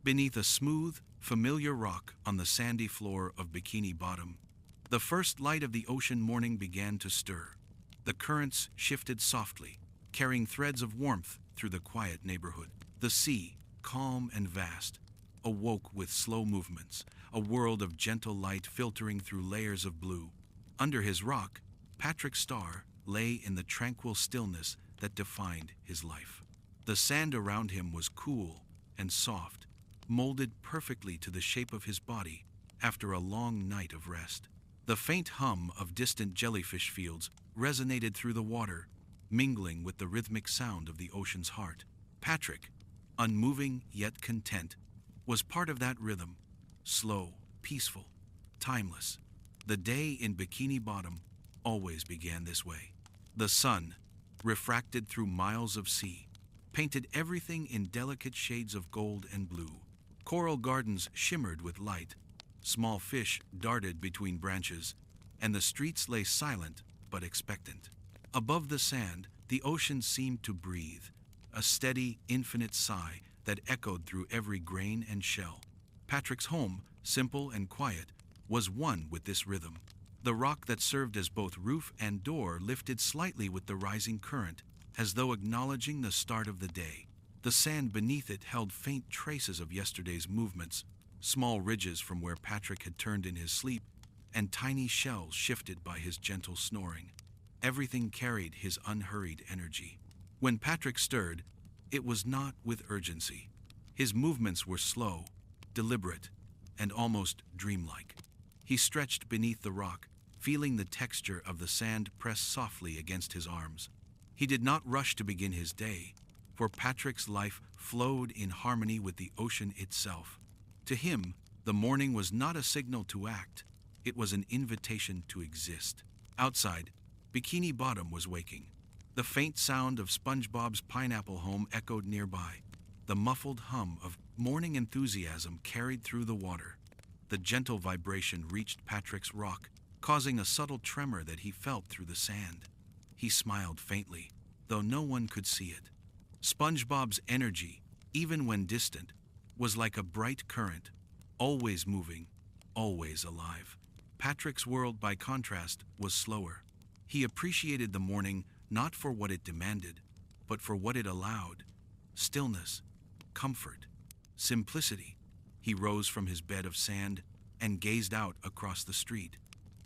beneath a smooth, familiar rock on the sandy floor of Bikini Bottom. The first light of the ocean morning began to stir. The currents shifted softly, carrying threads of warmth through the quiet neighborhood. The sea, calm and vast, awoke with slow movements, a world of gentle light filtering through layers of blue. Under his rock, Patrick's star lay in the tranquil stillness that defined his life. The sand around him was cool and soft, molded perfectly to the shape of his body after a long night of rest. The faint hum of distant jellyfish fields resonated through the water, mingling with the rhythmic sound of the ocean's heart. Patrick, unmoving yet content, was part of that rhythm, slow, peaceful, timeless. The day in Bikini Bottom always began this way. The sun, refracted through miles of sea, painted everything in delicate shades of gold and blue. Coral gardens shimmered with light, small fish darted between branches, and the streets lay silent but expectant. Above the sand, the ocean seemed to breathe, a steady, infinite sigh that echoed through every grain and shell. Patrick's home, simple and quiet, was one with this rhythm. The rock that served as both roof and door lifted slightly with the rising current, as though acknowledging the start of the day. The sand beneath it held faint traces of yesterday's movements, small ridges from where Patrick had turned in his sleep, and tiny shells shifted by his gentle snoring. Everything carried his unhurried energy. When Patrick stirred, it was not with urgency. His movements were slow, deliberate, and almost dreamlike. He stretched beneath the rock, feeling the texture of the sand press softly against his arms. He did not rush to begin his day, for Patrick's life flowed in harmony with the ocean itself. To him, the morning was not a signal to act, it was an invitation to exist. Outside, Bikini Bottom was waking. The faint sound of Spongebob's pineapple home echoed nearby. The muffled hum of morning enthusiasm carried through the water. The gentle vibration reached Patrick's rock, causing a subtle tremor that he felt through the sand. He smiled faintly, though no one could see it. Spongebob's energy, even when distant, was like a bright current, always moving, always alive. Patrick's world, by contrast, was slower. He appreciated the morning not for what it demanded, but for what it allowed. Stillness, comfort, simplicity. He rose from his bed of sand and gazed out across the street,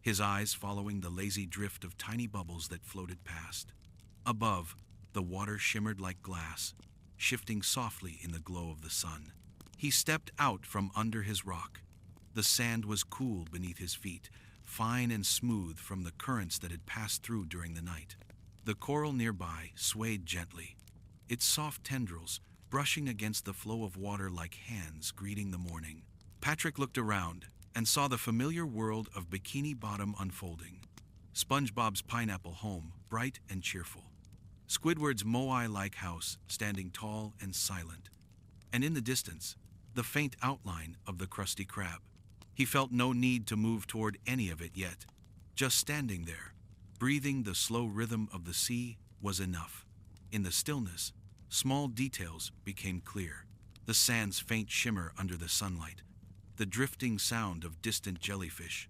his eyes following the lazy drift of tiny bubbles that floated past. Above, the water shimmered like glass, shifting softly in the glow of the sun. He stepped out from under his rock. The sand was cool beneath his feet, fine and smooth from the currents that had passed through during the night. The coral nearby swayed gently, its soft tendrils brushing against the flow of water like hands greeting the morning. Patrick looked around and saw the familiar world of Bikini Bottom unfolding. Spongebob's pineapple home, bright and cheerful. Squidward's moai-like house, standing tall and silent. And in the distance, the faint outline of the Krusty Krab. He felt no need to move toward any of it yet. Just standing there, breathing the slow rhythm of the sea, was enough. In the stillness, small details became clear. The sand's faint shimmer under the sunlight, the drifting sound of distant jellyfish,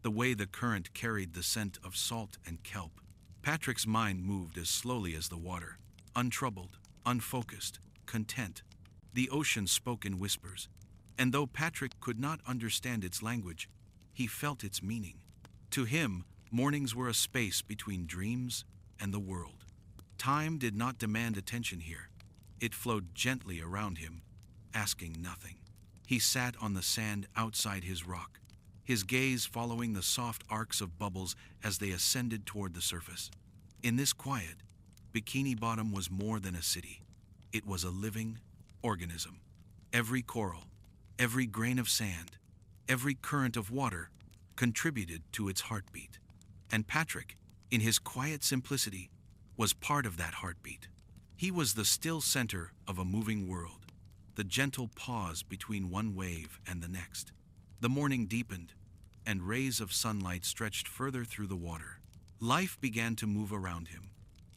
the way the current carried the scent of salt and kelp. Patrick's mind moved as slowly as the water, untroubled, unfocused, content. The ocean spoke in whispers, and though Patrick could not understand its language, he felt its meaning. To him, mornings were a space between dreams and the world. Time did not demand attention here. It flowed gently around him, asking nothing. He sat on the sand outside his rock, his gaze following the soft arcs of bubbles as they ascended toward the surface. In this quiet, Bikini Bottom was more than a city. It was a living organism. Every coral, every grain of sand, every current of water contributed to its heartbeat. And Patrick, in his quiet simplicity, was part of that heartbeat. He was the still center of a moving world, the gentle pause between one wave and the next. The morning deepened, and rays of sunlight stretched further through the water. Life began to move around him.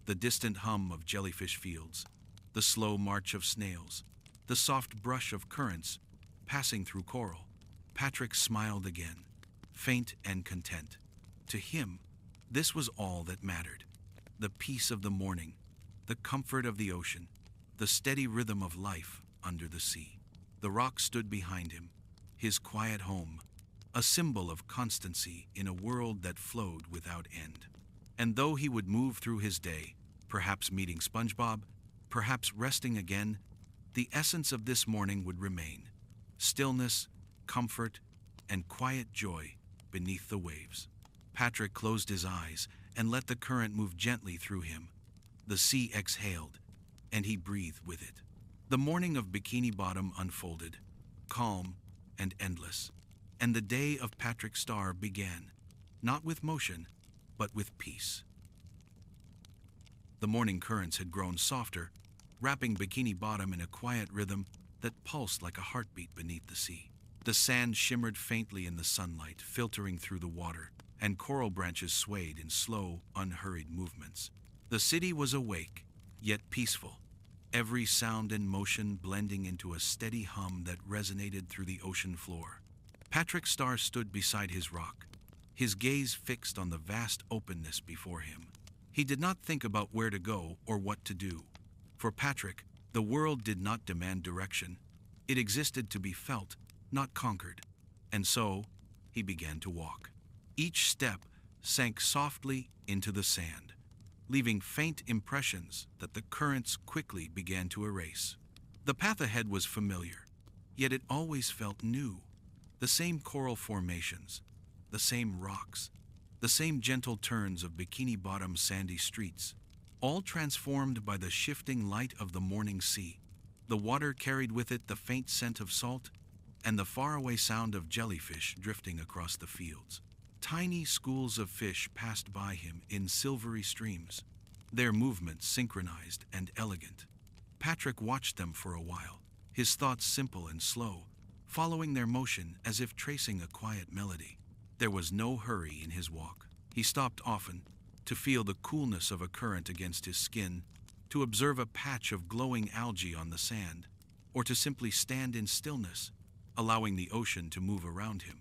The distant hum of jellyfish fields, the slow march of snails, the soft brush of currents passing through coral. Patrick smiled again, faint and content. To him, this was all that mattered. The peace of the morning, the comfort of the ocean, the steady rhythm of life under the sea. The rock stood behind him, his quiet home, a symbol of constancy in a world that flowed without end. And though he would move through his day, perhaps meeting Spongebob, perhaps resting again, the essence of this morning would remain: stillness, comfort, and quiet joy beneath the waves. Patrick closed his eyes and let the current move gently through him. The sea exhaled, and he breathed with it. The morning of Bikini Bottom unfolded, calm and endless, and the day of Patrick Star began, not with motion, but with peace. The morning currents had grown softer, wrapping Bikini Bottom in a quiet rhythm that pulsed like a heartbeat beneath the sea. The sand shimmered faintly in the sunlight, filtering through the water, and coral branches swayed in slow, unhurried movements. The city was awake, yet peaceful, every sound and motion blending into a steady hum that resonated through the ocean floor. Patrick Star stood beside his rock, his gaze fixed on the vast openness before him. He did not think about where to go or what to do. For Patrick, the world did not demand direction. It existed to be felt, not conquered. And so, he began to walk. Each step sank softly into the sand, leaving faint impressions that the currents quickly began to erase. The path ahead was familiar, yet it always felt new. The same coral formations, the same rocks, the same gentle turns of Bikini Bottom sandy streets, all transformed by the shifting light of the morning sea. The water carried with it the faint scent of salt and the faraway sound of jellyfish drifting across the fields. Tiny schools of fish passed by him in silvery streams, their movements synchronized and elegant. Patrick watched them for a while, his thoughts simple and slow, following their motion as if tracing a quiet melody. There was no hurry in his walk. He stopped often, to feel the coolness of a current against his skin, to observe a patch of glowing algae on the sand, or to simply stand in stillness, allowing the ocean to move around him.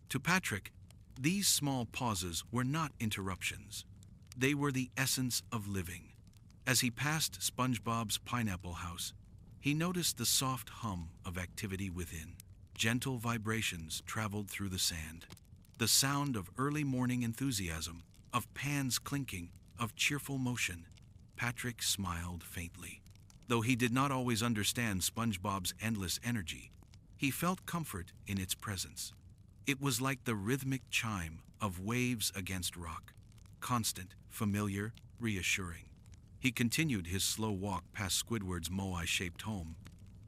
To Patrick, these small pauses were not interruptions. They were the essence of living. As he passed Spongebob's pineapple house, he noticed the soft hum of activity within. Gentle vibrations traveled through the sand. The sound of early morning enthusiasm, of pans clinking, of cheerful motion. Patrick smiled faintly. Though he did not always understand Spongebob's endless energy, he felt comfort in its presence. It was like the rhythmic chime of waves against rock, constant, familiar, reassuring. He continued his slow walk past Squidward's moai-shaped home.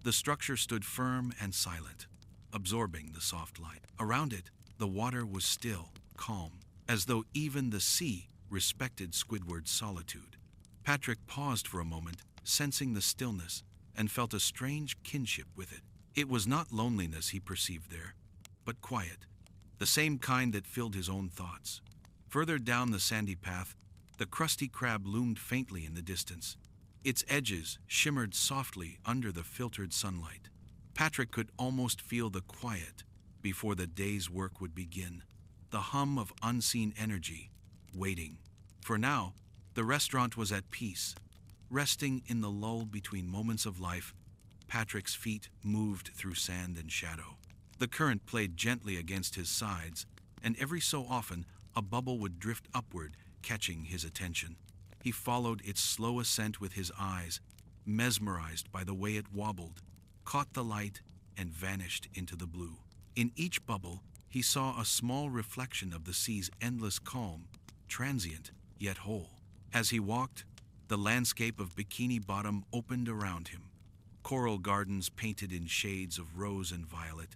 The structure stood firm and silent, absorbing the soft light. Around it, the water was still, calm, as though even the sea respected Squidward's solitude. Patrick paused for a moment, sensing the stillness, and felt a strange kinship with it. It was not loneliness he perceived there, but quiet, the same kind that filled his own thoughts. Further down the sandy path, the crusty crab loomed faintly in the distance. Its edges shimmered softly under the filtered sunlight. Patrick could almost feel the quiet before the day's work would begin, the hum of unseen energy, waiting. For now, the restaurant was at peace. Resting in the lull between moments of life, Patrick's feet moved through sand and shadow. The current played gently against his sides, and every so often a bubble would drift upward, catching his attention. He followed its slow ascent with his eyes, mesmerized by the way it wobbled, caught the light, and vanished into the blue. In each bubble, he saw a small reflection of the sea's endless calm, transient yet whole. As he walked, the landscape of Bikini Bottom opened around him. Coral gardens painted in shades of rose and violet,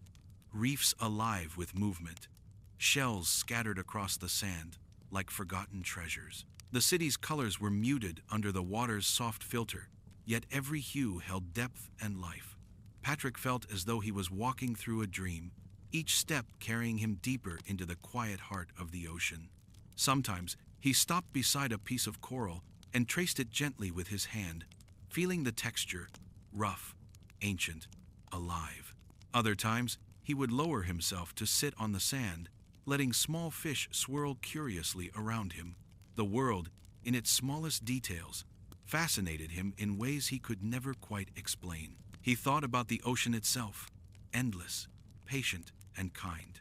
reefs alive with movement, shells scattered across the sand like forgotten treasures. The city's colors were muted under the water's soft filter, yet every hue held depth and life. Patrick felt as though he was walking through a dream, each step carrying him deeper into the quiet heart of the ocean. Sometimes he stopped beside a piece of coral and traced it gently with his hand, feeling the texture, rough, ancient, alive. Other times, he would lower himself to sit on the sand, letting small fish swirl curiously around him. The world, in its smallest details, fascinated him in ways he could never quite explain. He thought about the ocean itself, endless, patient, and kind.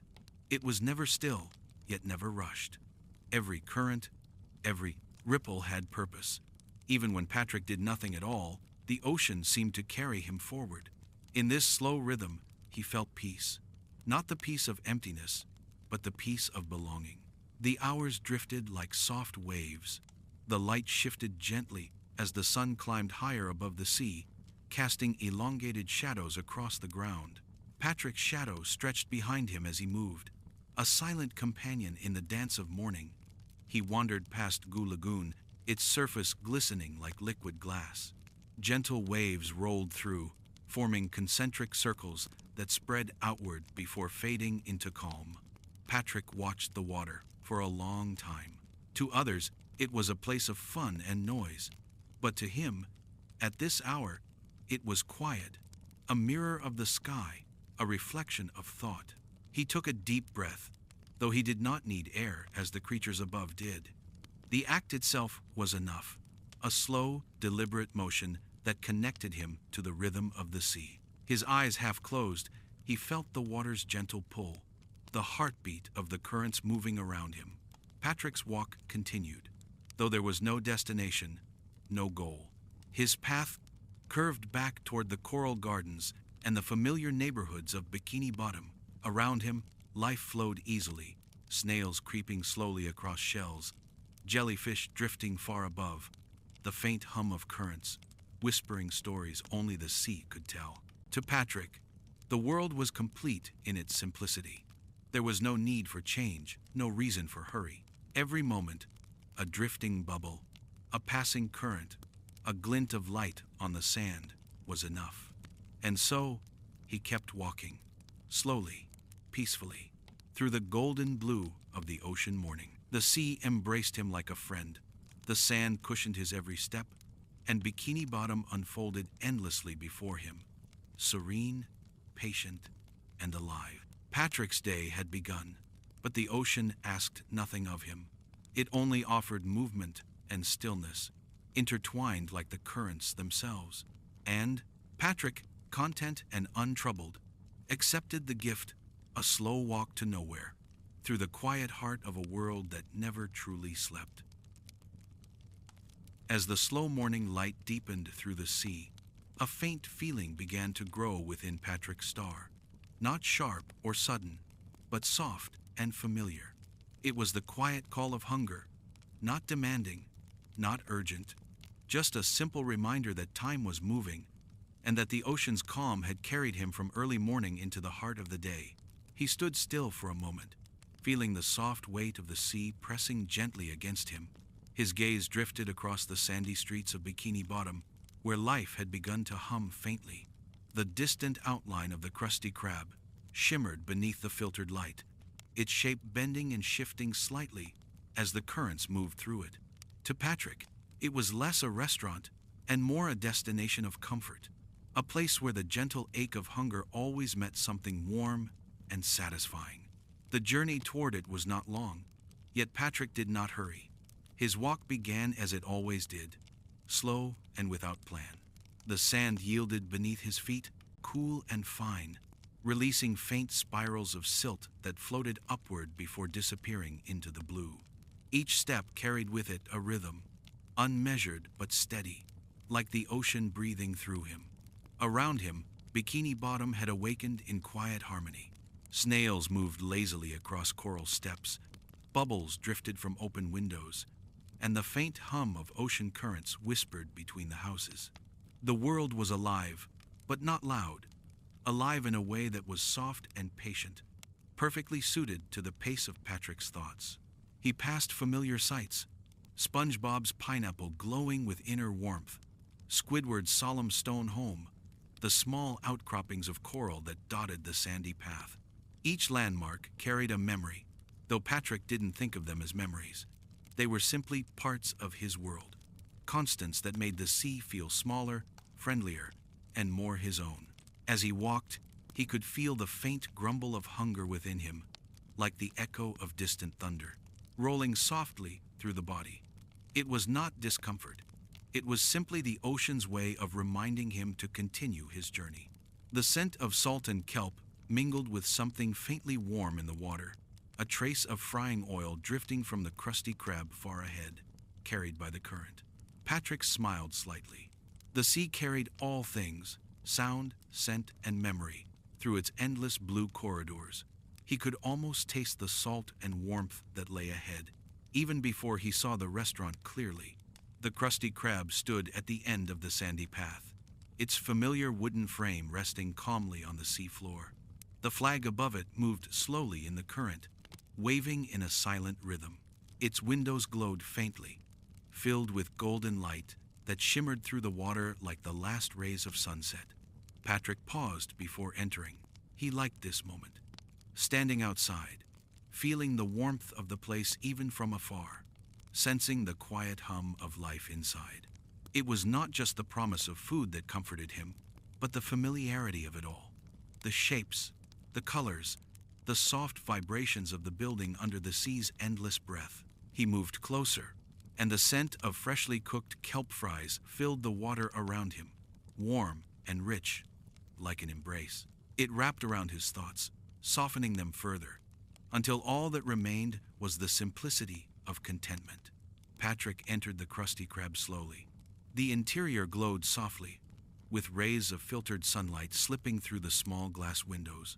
It was never still, yet never rushed. Every current, every ripple had purpose. Even when Patrick did nothing at all, the ocean seemed to carry him forward. In this slow rhythm, he felt peace. Not the peace of emptiness, but the peace of belonging. The hours drifted like soft waves. The light shifted gently as the sun climbed higher above the sea, casting elongated shadows across the ground. Patrick's shadow stretched behind him as he moved, a silent companion in the dance of morning. He wandered past Goo Lagoon, its surface glistening like liquid glass. Gentle waves rolled through, forming concentric circles that spread outward before fading into calm. Patrick watched the water for a long time. To others, it was a place of fun and noise. But to him, at this hour, it was quiet, a mirror of the sky, a reflection of thought. He took a deep breath, though he did not need air as the creatures above did. The act itself was enough, a slow, deliberate motion that connected him to the rhythm of the sea. His eyes half closed, he felt the water's gentle pull, the heartbeat of the currents moving around him. Patrick's walk continued, though there was no destination, no goal. His path curved back toward the coral gardens and the familiar neighborhoods of Bikini Bottom. Around him, life flowed easily, snails creeping slowly across shells, jellyfish drifting far above, the faint hum of currents, whispering stories only the sea could tell. To Patrick, the world was complete in its simplicity. There was no need for change, no reason for hurry. Every moment, a drifting bubble, a passing current, a glint of light on the sand was enough. And so, he kept walking, slowly, peacefully, through the golden blue of the ocean morning. The sea embraced him like a friend. The sand cushioned his every step, and Bikini Bottom unfolded endlessly before him, serene, patient, and alive. Patrick's day had begun, but the ocean asked nothing of him. It only offered movement and stillness, intertwined like the currents themselves. And Patrick, content and untroubled, accepted the gift, a slow walk to nowhere, through the quiet heart of a world that never truly slept. As the slow morning light deepened through the sea, a faint feeling began to grow within Patrick's star. Not sharp or sudden, but soft and familiar. It was the quiet call of hunger, not demanding, not urgent, just a simple reminder that time was moving, and that the ocean's calm had carried him from early morning into the heart of the day. He stood still for a moment, feeling the soft weight of the sea pressing gently against him. His gaze drifted across the sandy streets of Bikini Bottom, where life had begun to hum faintly. The distant outline of the Krusty Krab shimmered beneath the filtered light, its shape bending and shifting slightly as the currents moved through it. To Patrick, it was less a restaurant and more a destination of comfort, a place where the gentle ache of hunger always met something warm and satisfying. The journey toward it was not long, yet Patrick did not hurry. His walk began as it always did, slow and without plan. The sand yielded beneath his feet, cool and fine, releasing faint spirals of silt that floated upward before disappearing into the blue. Each step carried with it a rhythm, unmeasured but steady, like the ocean breathing through him. Around him, Bikini Bottom had awakened in quiet harmony. Snails moved lazily across coral steps, bubbles drifted from open windows, and the faint hum of ocean currents whispered between the houses. The world was alive, but not loud, alive in a way that was soft and patient, perfectly suited to the pace of Patrick's thoughts. He passed familiar sights, Spongebob's pineapple glowing with inner warmth, Squidward's solemn stone home, the small outcroppings of coral that dotted the sandy path. Each landmark carried a memory, though Patrick didn't think of them as memories. They were simply parts of his world, constants that made the sea feel smaller, friendlier, and more his own. As he walked, He could feel the faint grumble of hunger within him, like the echo of distant thunder, rolling softly through the body. It was not discomfort. It was simply the ocean's way of reminding him to continue his journey. The scent of salt and kelp mingled with something faintly warm in the water, a trace of frying oil drifting from the crusty crab far ahead, carried by the current. Patrick smiled slightly. The sea carried all things, sound, scent, and memory, through its endless blue corridors. He could almost taste the salt and warmth that lay ahead, even before he saw the restaurant clearly. The crusty crab stood at the end of the sandy path, its familiar wooden frame resting calmly on the sea floor. The flag above it moved slowly in the current, waving in a silent rhythm. Its windows glowed faintly, filled with golden light that shimmered through the water like the last rays of sunset. Patrick paused before entering. He liked this moment. Standing outside, feeling the warmth of the place even from afar, sensing the quiet hum of life inside. It was not just the promise of food that comforted him, but the familiarity of it all. The shapes, the colors, the soft vibrations of the building under the sea's endless breath. He moved closer, and the scent of freshly cooked kelp fries filled the water around him, warm and rich, like an embrace. It wrapped around his thoughts, softening them further, until all that remained was the simplicity of contentment. Patrick entered the crusty crab slowly. The interior glowed softly, with rays of filtered sunlight slipping through the small glass windows.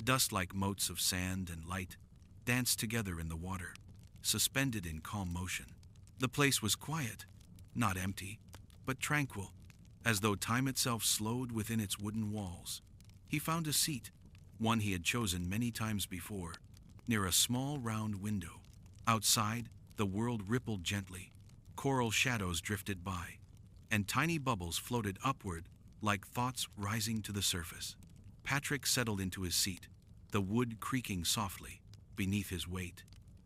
Dust like motes of sand and light danced together in the water, suspended in calm motion. The place was quiet, not empty, but tranquil, as though time itself slowed within its wooden walls. He found a seat, one he had chosen many times before, near a small round window. Outside, the world rippled gently. Coral shadows drifted by, and tiny bubbles floated upward like thoughts rising to the surface. Patrick settled into his seat, the wood creaking softly beneath his weight,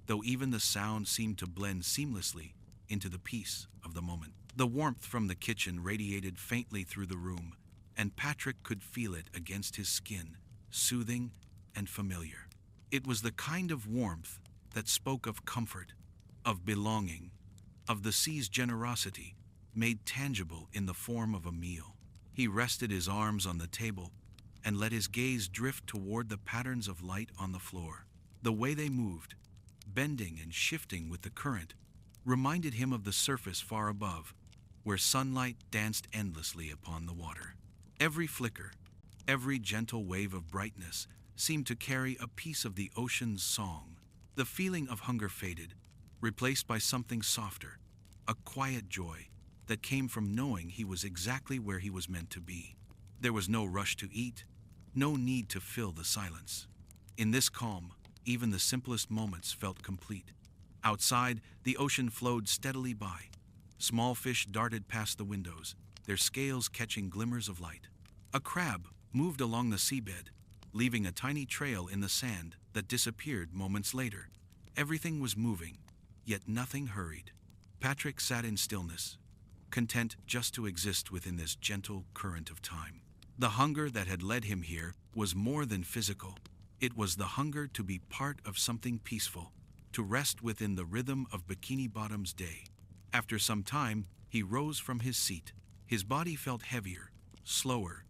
though even the sound seemed to blend seamlessly into the peace of the moment. The warmth from the kitchen radiated faintly through the room, and Patrick could feel it against his skin, soothing and familiar. It was the kind of warmth that spoke of comfort, of belonging, of the sea's generosity, made tangible in the form of a meal. He rested his arms on the table and let his gaze drift toward the patterns of light on the floor. The way they moved, bending and shifting with the current, reminded him of the surface far above, where sunlight danced endlessly upon the water. Every flicker, every gentle wave of brightness seemed to carry a piece of the ocean's song. The feeling of hunger faded, replaced by something softer, a quiet joy that came from knowing he was exactly where he was meant to be. There was no rush to eat, no need to fill the silence. In this calm, even the simplest moments felt complete. Outside, the ocean flowed steadily by. Small fish darted past the windows, their scales catching glimmers of light. A crab moved along the seabed, leaving a tiny trail in the sand that disappeared moments later. Everything was moving, yet nothing hurried. Patrick sat in stillness, content just to exist within this gentle current of time. The hunger that had led him here was more than physical. It was the hunger to be part of something peaceful, to rest within the rhythm of Bikini Bottom's day. After some time, he rose from his seat. His body felt heavier, slower,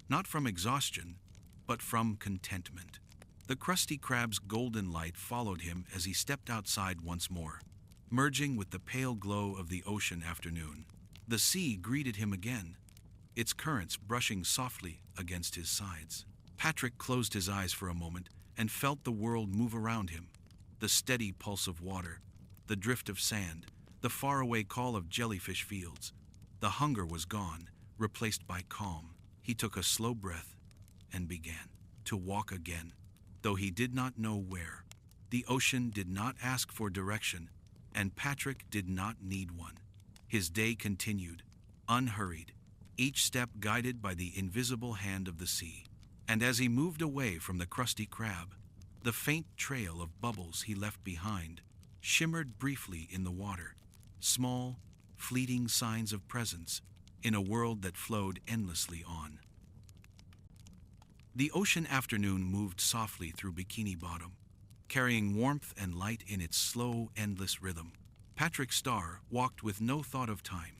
not from exhaustion, but from contentment. The crusty crab's golden light followed him as he stepped outside once more, merging with the pale glow of the ocean afternoon. The sea greeted him again, its currents brushing softly against his sides. Patrick closed his eyes for a moment and felt the world move around him. The steady pulse of water, the drift of sand, the faraway call of jellyfish fields. The hunger was gone, replaced by calm. He took a slow breath and began to walk again, though he did not know where. The ocean did not ask for direction, and Patrick did not need one. His day continued, unhurried, each step guided by the invisible hand of the sea. And as he moved away from the crusty crab, the faint trail of bubbles he left behind shimmered briefly in the water, small, fleeting signs of presence in a world that flowed endlessly on. The ocean afternoon moved softly through Bikini Bottom, carrying warmth and light in its slow, endless rhythm. Patrick Starr walked with no thought of time,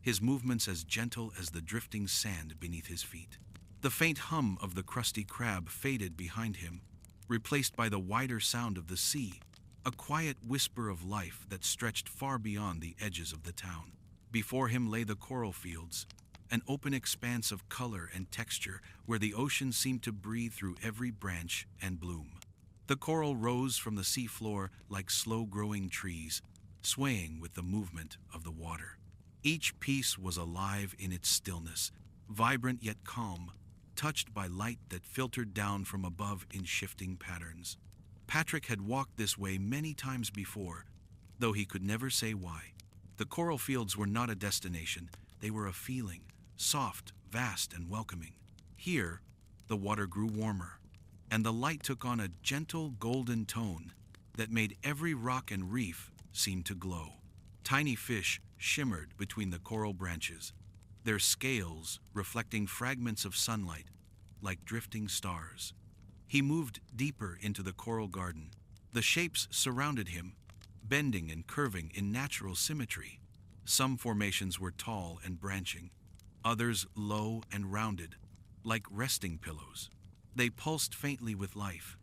his movements as gentle as the drifting sand beneath his feet. The faint hum of the crusty crab faded behind him, replaced by the wider sound of the sea, a quiet whisper of life that stretched far beyond the edges of the town. Before him lay the coral fields, an open expanse of color and texture where the ocean seemed to breathe through every branch and bloom. The coral rose from the seafloor like slow-growing trees, swaying with the movement of the water. Each piece was alive in its stillness, vibrant yet calm, touched by light that filtered down from above in shifting patterns. Patrick had walked this way many times before, though he could never say why. The coral fields were not a destination, they were a feeling, soft, vast, and welcoming. Here, the water grew warmer, and the light took on a gentle golden tone that made every rock and reef seem to glow. Tiny fish shimmered between the coral branches, their scales reflecting fragments of sunlight like drifting stars. He moved deeper into the coral garden. The shapes surrounded him, bending and curving in natural symmetry. Some formations were tall and branching, others low and rounded, like resting pillows. They pulsed faintly with life,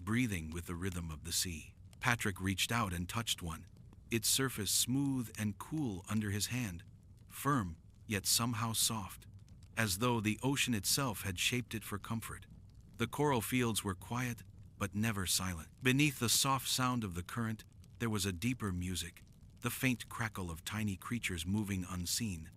breathing with the rhythm of the sea. Patrick reached out and touched one, its surface smooth and cool under his hand, firm yet somehow soft, as though the ocean itself had shaped it for comfort. The coral fields were quiet but never silent. Beneath the soft sound of the current, there was a deeper music, the faint crackle of tiny creatures moving unseen,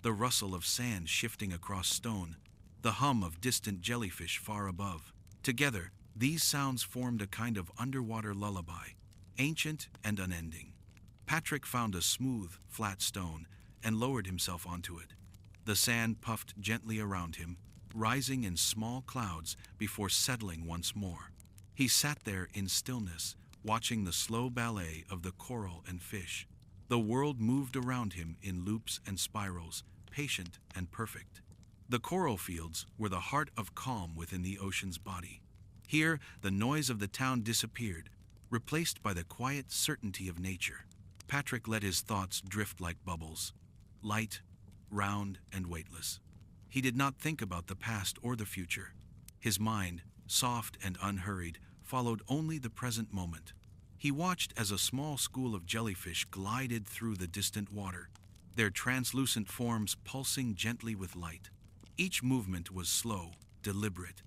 the rustle of sand shifting across stone, the hum of distant jellyfish far above. Together, these sounds formed a kind of underwater lullaby, ancient and unending. Patrick found a smooth, flat stone and lowered himself onto it. The sand puffed gently around him, rising in small clouds before settling once more. He sat there in stillness, watching the slow ballet of the coral and fish. The world moved around him in loops and spirals, patient and perfect. The coral fields were the heart of calm within the ocean's body. Here, the noise of the town disappeared, replaced by the quiet certainty of nature. Patrick let his thoughts drift like bubbles, light, round, and weightless. He did not think about the past or the future. His mind, soft and unhurried, followed only the present moment. He watched as a small school of jellyfish glided through the distant water, their translucent forms pulsing gently with light. Each movement was slow, deliberate,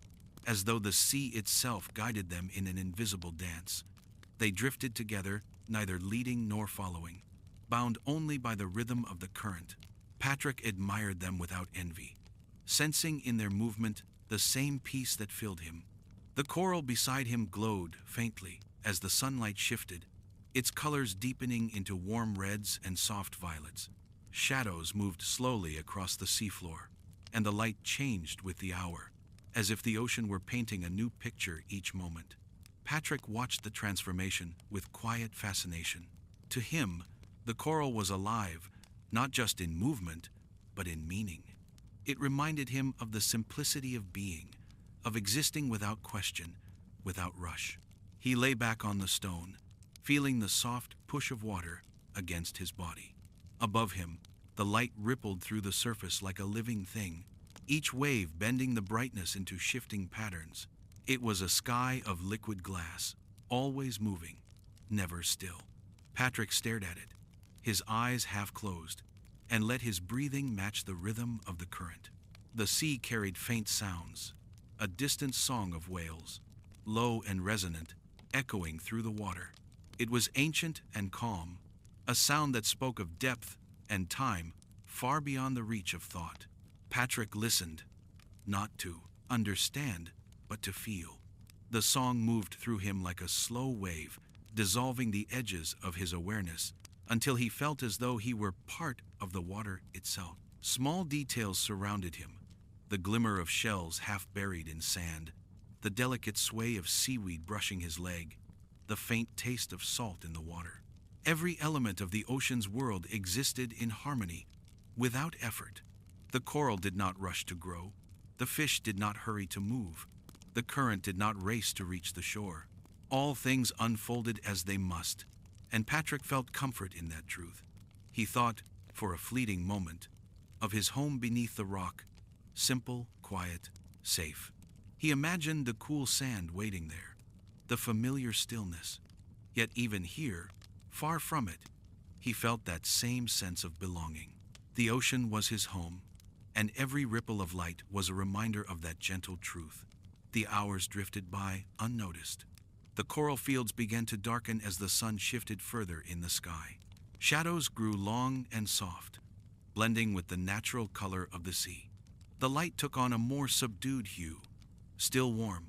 as though the sea itself guided them in an invisible dance. They drifted together, neither leading nor following, bound only by the rhythm of the current. Patrick admired them without envy, sensing in their movement the same peace that filled him. The coral beside him glowed faintly as the sunlight shifted, its colors deepening into warm reds and soft violets. Shadows moved slowly across the seafloor, and the light changed with the hour, as if the ocean were painting a new picture each moment. Patrick watched the transformation with quiet fascination. To him, the coral was alive, not just in movement, but in meaning. It reminded him of the simplicity of being, of existing without question, without rush. He lay back on the stone, feeling the soft push of water against his body. Above him, the light rippled through the surface like a living thing, each wave bending the brightness into shifting patterns. It was a sky of liquid glass, always moving, never still. Patrick stared at it, his eyes half closed, and let his breathing match the rhythm of the current. The sea carried faint sounds, a distant song of whales, low and resonant, echoing through the water. It was ancient and calm, a sound that spoke of depth and time far beyond the reach of thought. Patrick listened, not to understand, but to feel. The song moved through him like a slow wave, dissolving the edges of his awareness until he felt as though he were part of the water itself. Small details surrounded him, the glimmer of shells half buried in sand, the delicate sway of seaweed brushing his leg, the faint taste of salt in the water. Every element of the ocean's world existed in harmony, without effort. The coral did not rush to grow, The fish did not hurry to move. The current did not race to reach the shore. All things unfolded as they must, and Patrick felt comfort in that truth. He thought, for a fleeting moment, of his home beneath the rock, simple, quiet, safe. He imagined the cool sand waiting there, the familiar stillness. Yet even here, far from it, he felt that same sense of belonging. The ocean was his home, and every ripple of light was a reminder of that gentle truth. The hours drifted by unnoticed. The coral fields began to darken as the sun shifted further in the sky. Shadows grew long and soft, blending with the natural color of the sea. The light took on a more subdued hue, still warm,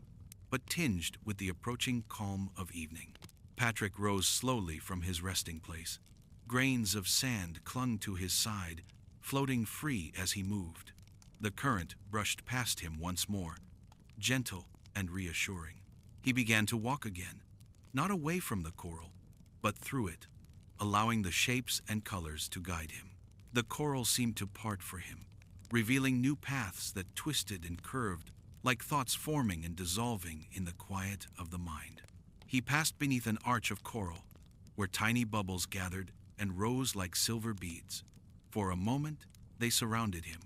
but tinged with the approaching calm of evening. Patrick rose slowly from his resting place. Grains of sand clung to his side, floating free as he moved. The current brushed past him once more, gentle and reassuring. He began to walk again, not away from the coral, but through it, allowing the shapes and colors to guide him. The coral seemed to part for him, revealing new paths that twisted and curved, like thoughts forming and dissolving in the quiet of the mind. He passed beneath an arch of coral, where tiny bubbles gathered and rose like silver beads. For a moment, they surrounded him,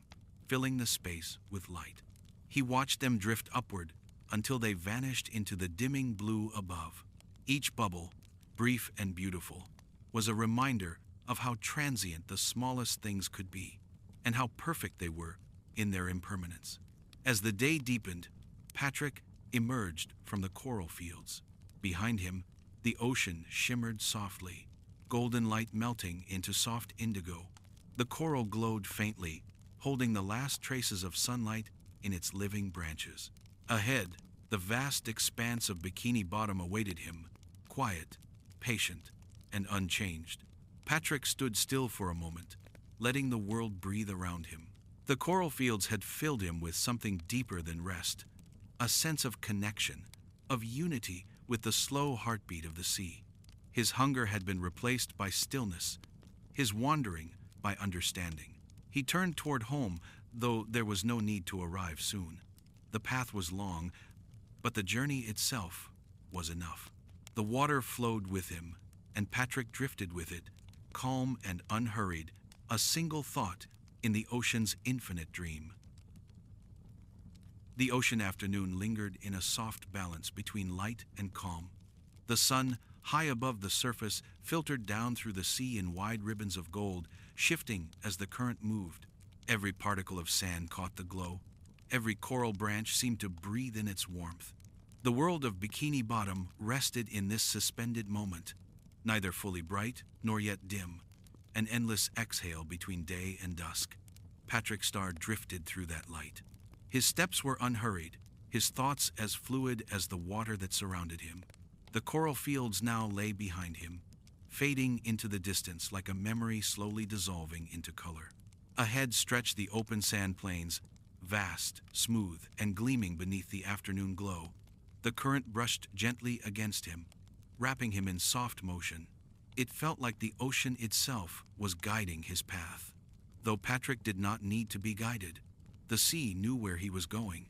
filling the space with light. He watched them drift upward until they vanished into the dimming blue above. Each bubble, brief and beautiful, was a reminder of how transient the smallest things could be, and how perfect they were in their impermanence. As the day deepened, Patrick emerged from the coral fields. Behind him, the ocean shimmered softly, golden light melting into soft indigo. The coral glowed faintly, holding the last traces of sunlight in its living branches. Ahead, the vast expanse of Bikini Bottom awaited him, quiet, patient, and unchanged. Patrick stood still for a moment, letting the world breathe around him. The coral fields had filled him with something deeper than rest, a sense of connection, of unity with the slow heartbeat of the sea. His hunger had been replaced by stillness, his wandering by understanding. He turned toward home, though there was no need to arrive soon. The path was long, but the journey itself was enough. The water flowed with him, and Patrick drifted with it, calm and unhurried, a single thought in the ocean's infinite dream. The ocean afternoon lingered in a soft balance between light and calm. The sun, high above the surface, filtered down through the sea in wide ribbons of gold, shifting as the current moved. Every particle of sand caught the glow. Every coral branch seemed to breathe in its warmth. The world of Bikini Bottom rested in this suspended moment, neither fully bright nor yet dim, an endless exhale between day and dusk. Patrick Starr drifted through that light. His steps were unhurried, his thoughts as fluid as the water that surrounded him. The coral fields now lay behind him, fading into the distance like a memory slowly dissolving into color. Ahead stretched the open sand plains, vast, smooth, and gleaming beneath the afternoon glow. The current brushed gently against him, wrapping him in soft motion. It felt like the ocean itself was guiding his path. Though Patrick did not need to be guided, the sea knew where he was going,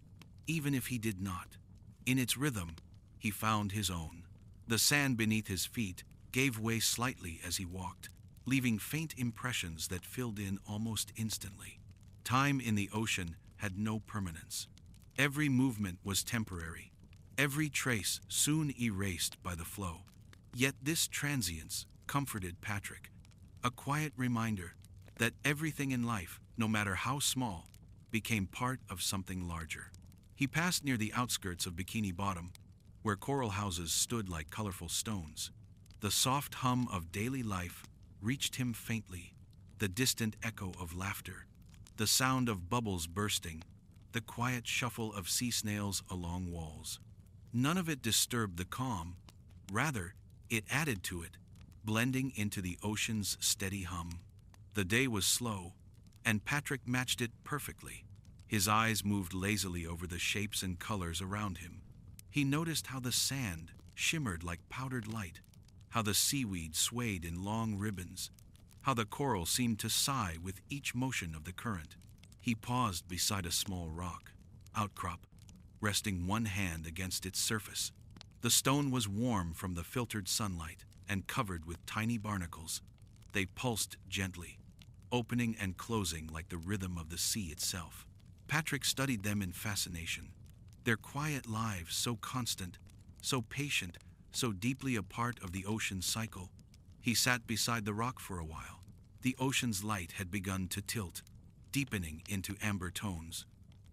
even if he did not. In its rhythm, he found his own. The sand beneath his feet gave way slightly as he walked, leaving faint impressions that filled in almost instantly. Time in the ocean had no permanence. Every movement was temporary, every trace soon erased by the flow. Yet this transience comforted Patrick, a quiet reminder that everything in life, no matter how small, became part of something larger. He passed near the outskirts of Bikini Bottom, where coral houses stood like colorful stones. The soft hum of daily life reached him faintly, the distant echo of laughter, the sound of bubbles bursting, the quiet shuffle of sea snails along walls. None of it disturbed the calm, rather, it added to it, blending into the ocean's steady hum. The day was slow, and Patrick matched it perfectly. His eyes moved lazily over the shapes and colors around him. He noticed how the sand shimmered like powdered light, how the seaweed swayed in long ribbons, how the coral seemed to sigh with each motion of the current. He paused beside a small rock, outcrop, resting one hand against its surface. The stone was warm from the filtered sunlight and covered with tiny barnacles. They pulsed gently, opening and closing like the rhythm of the sea itself. Patrick studied them in fascination. Their quiet lives, so constant, so patient, so deeply a part of the ocean's cycle. He sat beside the rock for a while. The ocean's light had begun to tilt, deepening into amber tones.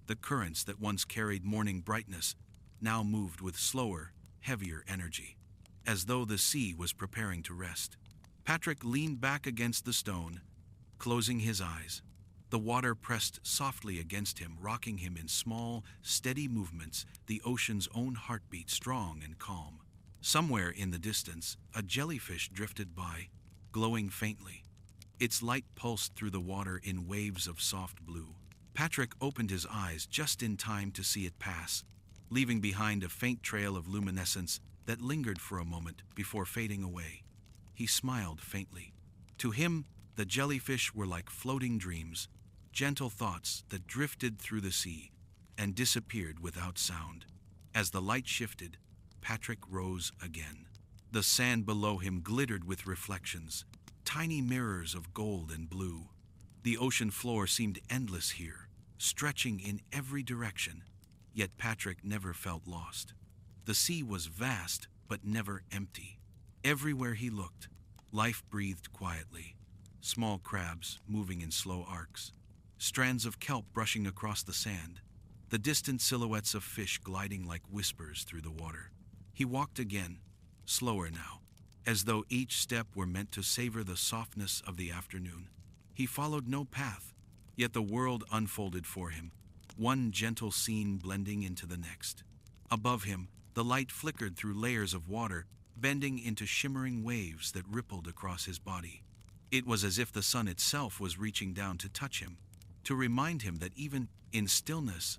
The currents that once carried morning brightness now moved with slower, heavier energy, as though the sea was preparing to rest. Patrick leaned back against the stone, closing his eyes. The water pressed softly against him, rocking him in small, steady movements, the ocean's own heartbeat strong and calm. Somewhere in the distance, a jellyfish drifted by, glowing faintly. Its light pulsed through the water in waves of soft blue. Patrick opened his eyes just in time to see it pass, leaving behind a faint trail of luminescence that lingered for a moment before fading away. He smiled faintly. To him, the jellyfish were like floating dreams, gentle thoughts that drifted through the sea and disappeared without sound. As the light shifted, Patrick rose again. The sand below him glittered with reflections, tiny mirrors of gold and blue. The ocean floor seemed endless here, stretching in every direction, yet Patrick never felt lost. The sea was vast, but never empty. Everywhere he looked, life breathed quietly. Small crabs moving in slow arcs, strands of kelp brushing across the sand, the distant silhouettes of fish gliding like whispers through the water. He walked again, slower now, as though each step were meant to savor the softness of the afternoon. He followed no path, yet the world unfolded for him, one gentle scene blending into the next. Above him, the light flickered through layers of water, bending into shimmering waves that rippled across his body. It was as if the sun itself was reaching down to touch him, to remind him that even in stillness,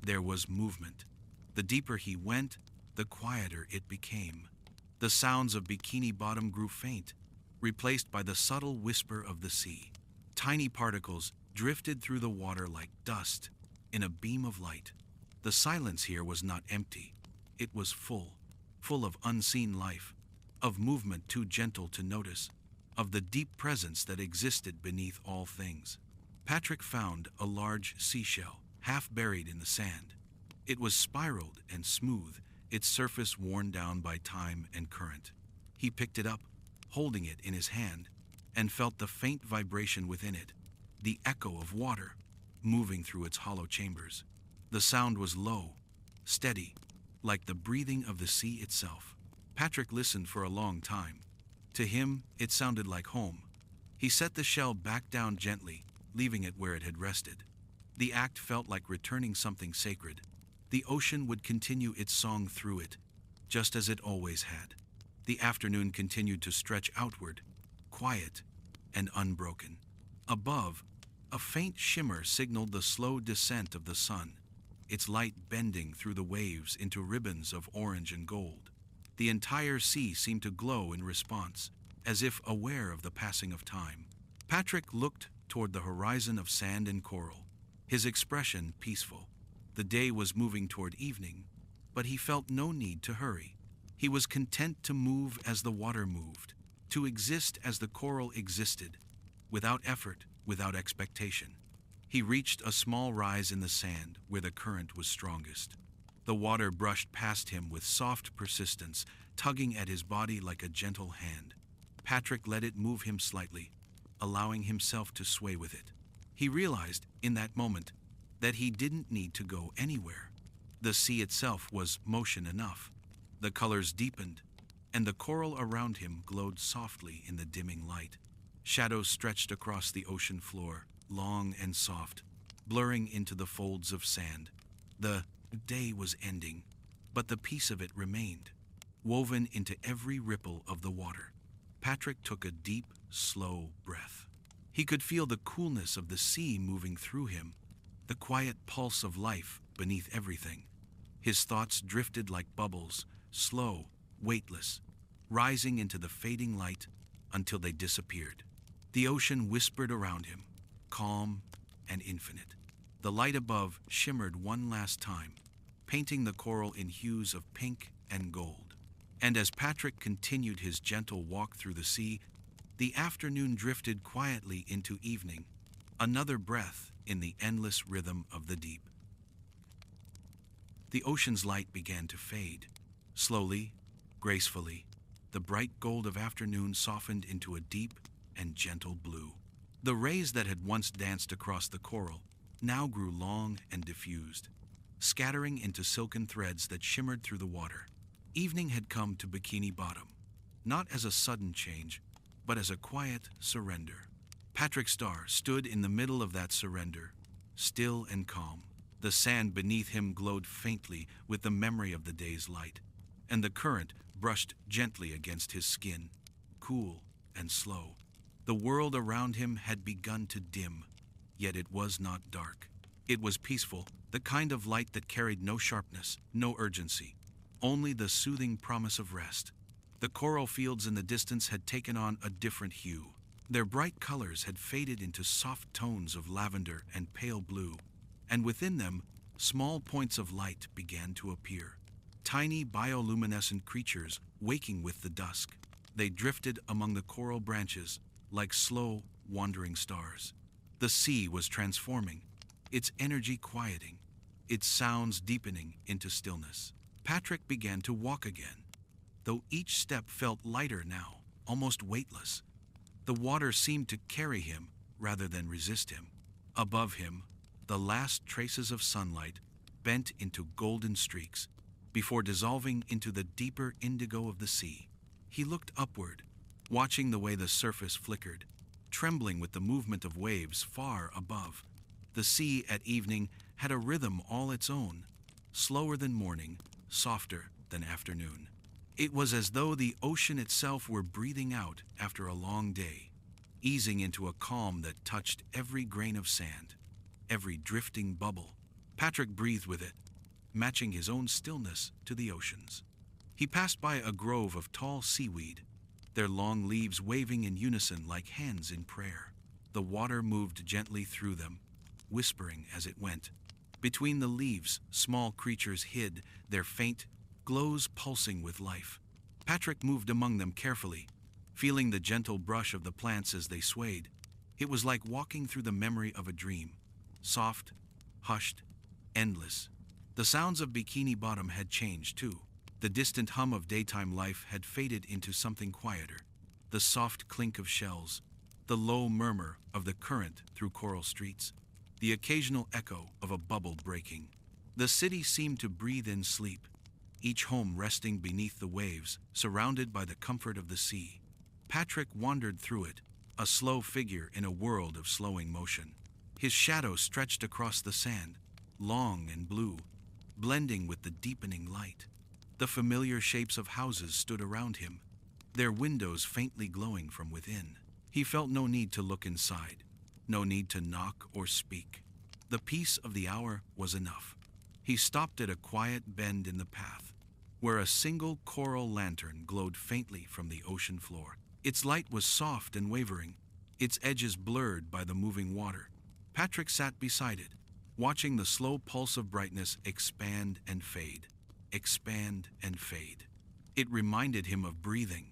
there was movement. The deeper he went, the quieter it became. The sounds of Bikini Bottom grew faint, replaced by the subtle whisper of the sea. Tiny particles drifted through the water like dust in a beam of light. The silence here was not empty. It was full of unseen life, of movement too gentle to notice, of the deep presence that existed beneath all things. Patrick found a large seashell, half buried in the sand. It was spiraled and smooth, its surface worn down by time and current. He picked it up, holding it in his hand, and felt the faint vibration within it, the echo of water moving through its hollow chambers. The sound was low, steady, like the breathing of the sea itself. Patrick listened for a long time. To him, it sounded like home. He set the shell back down gently, leaving it where it had rested. The act felt like returning something sacred. The ocean would continue its song through it, just as it always had. The afternoon continued to stretch outward, quiet and unbroken. Above, a faint shimmer signaled the slow descent of the sun, its light bending through the waves into ribbons of orange and gold. The entire sea seemed to glow in response, as if aware of the passing of time. Patrick looked toward the horizon of sand and coral, his expression peaceful. The day was moving toward evening, but he felt no need to hurry. He was content to move as the water moved, to exist as the coral existed, without effort, without expectation. He reached a small rise in the sand where the current was strongest. The water brushed past him with soft persistence, tugging at his body like a gentle hand. Patrick let it move him slightly, allowing himself to sway with it. He realized, in that moment, that he didn't need to go anywhere. The sea itself was motion enough. The colors deepened, and the coral around him glowed softly in the dimming light. Shadows stretched across the ocean floor, long and soft, blurring into the folds of sand. The day was ending, but the peace of it remained, woven into every ripple of the water. Patrick took a deep, slow breath. He could feel the coolness of the sea moving through him, the quiet pulse of life beneath everything. His thoughts drifted like bubbles, slow, weightless, rising into the fading light until they disappeared. The ocean whispered around him, calm and infinite. The light above shimmered one last time, painting the coral in hues of pink and gold. And as Patrick continued his gentle walk through the sea, the afternoon drifted quietly into evening, another breath in the endless rhythm of the deep. The ocean's light began to fade. Slowly, gracefully, the bright gold of afternoon softened into a deep and gentle blue. The rays that had once danced across the coral now grew long and diffused, scattering into silken threads that shimmered through the water. Evening had come to Bikini Bottom, not as a sudden change, but as a quiet surrender. Patrick Starr stood in the middle of that surrender, still and calm. The sand beneath him glowed faintly with the memory of the day's light, and the current brushed gently against his skin, cool and slow. The world around him had begun to dim, yet it was not dark. It was peaceful, the kind of light that carried no sharpness, no urgency, only the soothing promise of rest. The coral fields in the distance had taken on a different hue. Their bright colors had faded into soft tones of lavender and pale blue, and within them, small points of light began to appear. Tiny bioluminescent creatures waking with the dusk. They drifted among the coral branches like slow, wandering stars. The sea was transforming, its energy quieting, its sounds deepening into stillness. Patrick began to walk again, though each step felt lighter now, almost weightless. The water seemed to carry him rather than resist him. Above him, the last traces of sunlight bent into golden streaks before dissolving into the deeper indigo of the sea. He looked upward, watching the way the surface flickered, trembling with the movement of waves far above. The sea at evening had a rhythm all its own, slower than morning, softer than afternoon. It was as though the ocean itself were breathing out after a long day, easing into a calm that touched every grain of sand, every drifting bubble. Patrick breathed with it, matching his own stillness to the ocean's. He passed by a grove of tall seaweed, their long leaves waving in unison like hands in prayer. The water moved gently through them, whispering as it went. Between the leaves, small creatures hid, their faint glows pulsing with life. Patrick moved among them carefully, feeling the gentle brush of the plants as they swayed. It was like walking through the memory of a dream, soft, hushed, endless. The sounds of Bikini Bottom had changed too. The distant hum of daytime life had faded into something quieter. The soft clink of shells, the low murmur of the current through coral streets, the occasional echo of a bubble breaking. The city seemed to breathe in sleep, each home resting beneath the waves, surrounded by the comfort of the sea. Patrick wandered through it, a slow figure in a world of slowing motion. His shadow stretched across the sand, long and blue, blending with the deepening light. The familiar shapes of houses stood around him, their windows faintly glowing from within. He felt no need to look inside, no need to knock or speak. The peace of the hour was enough. He stopped at a quiet bend in the path, where a single coral lantern glowed faintly from the ocean floor. Its light was soft and wavering, its edges blurred by the moving water. Patrick sat beside it, watching the slow pulse of brightness expand and fade, expand and fade. It reminded him of breathing,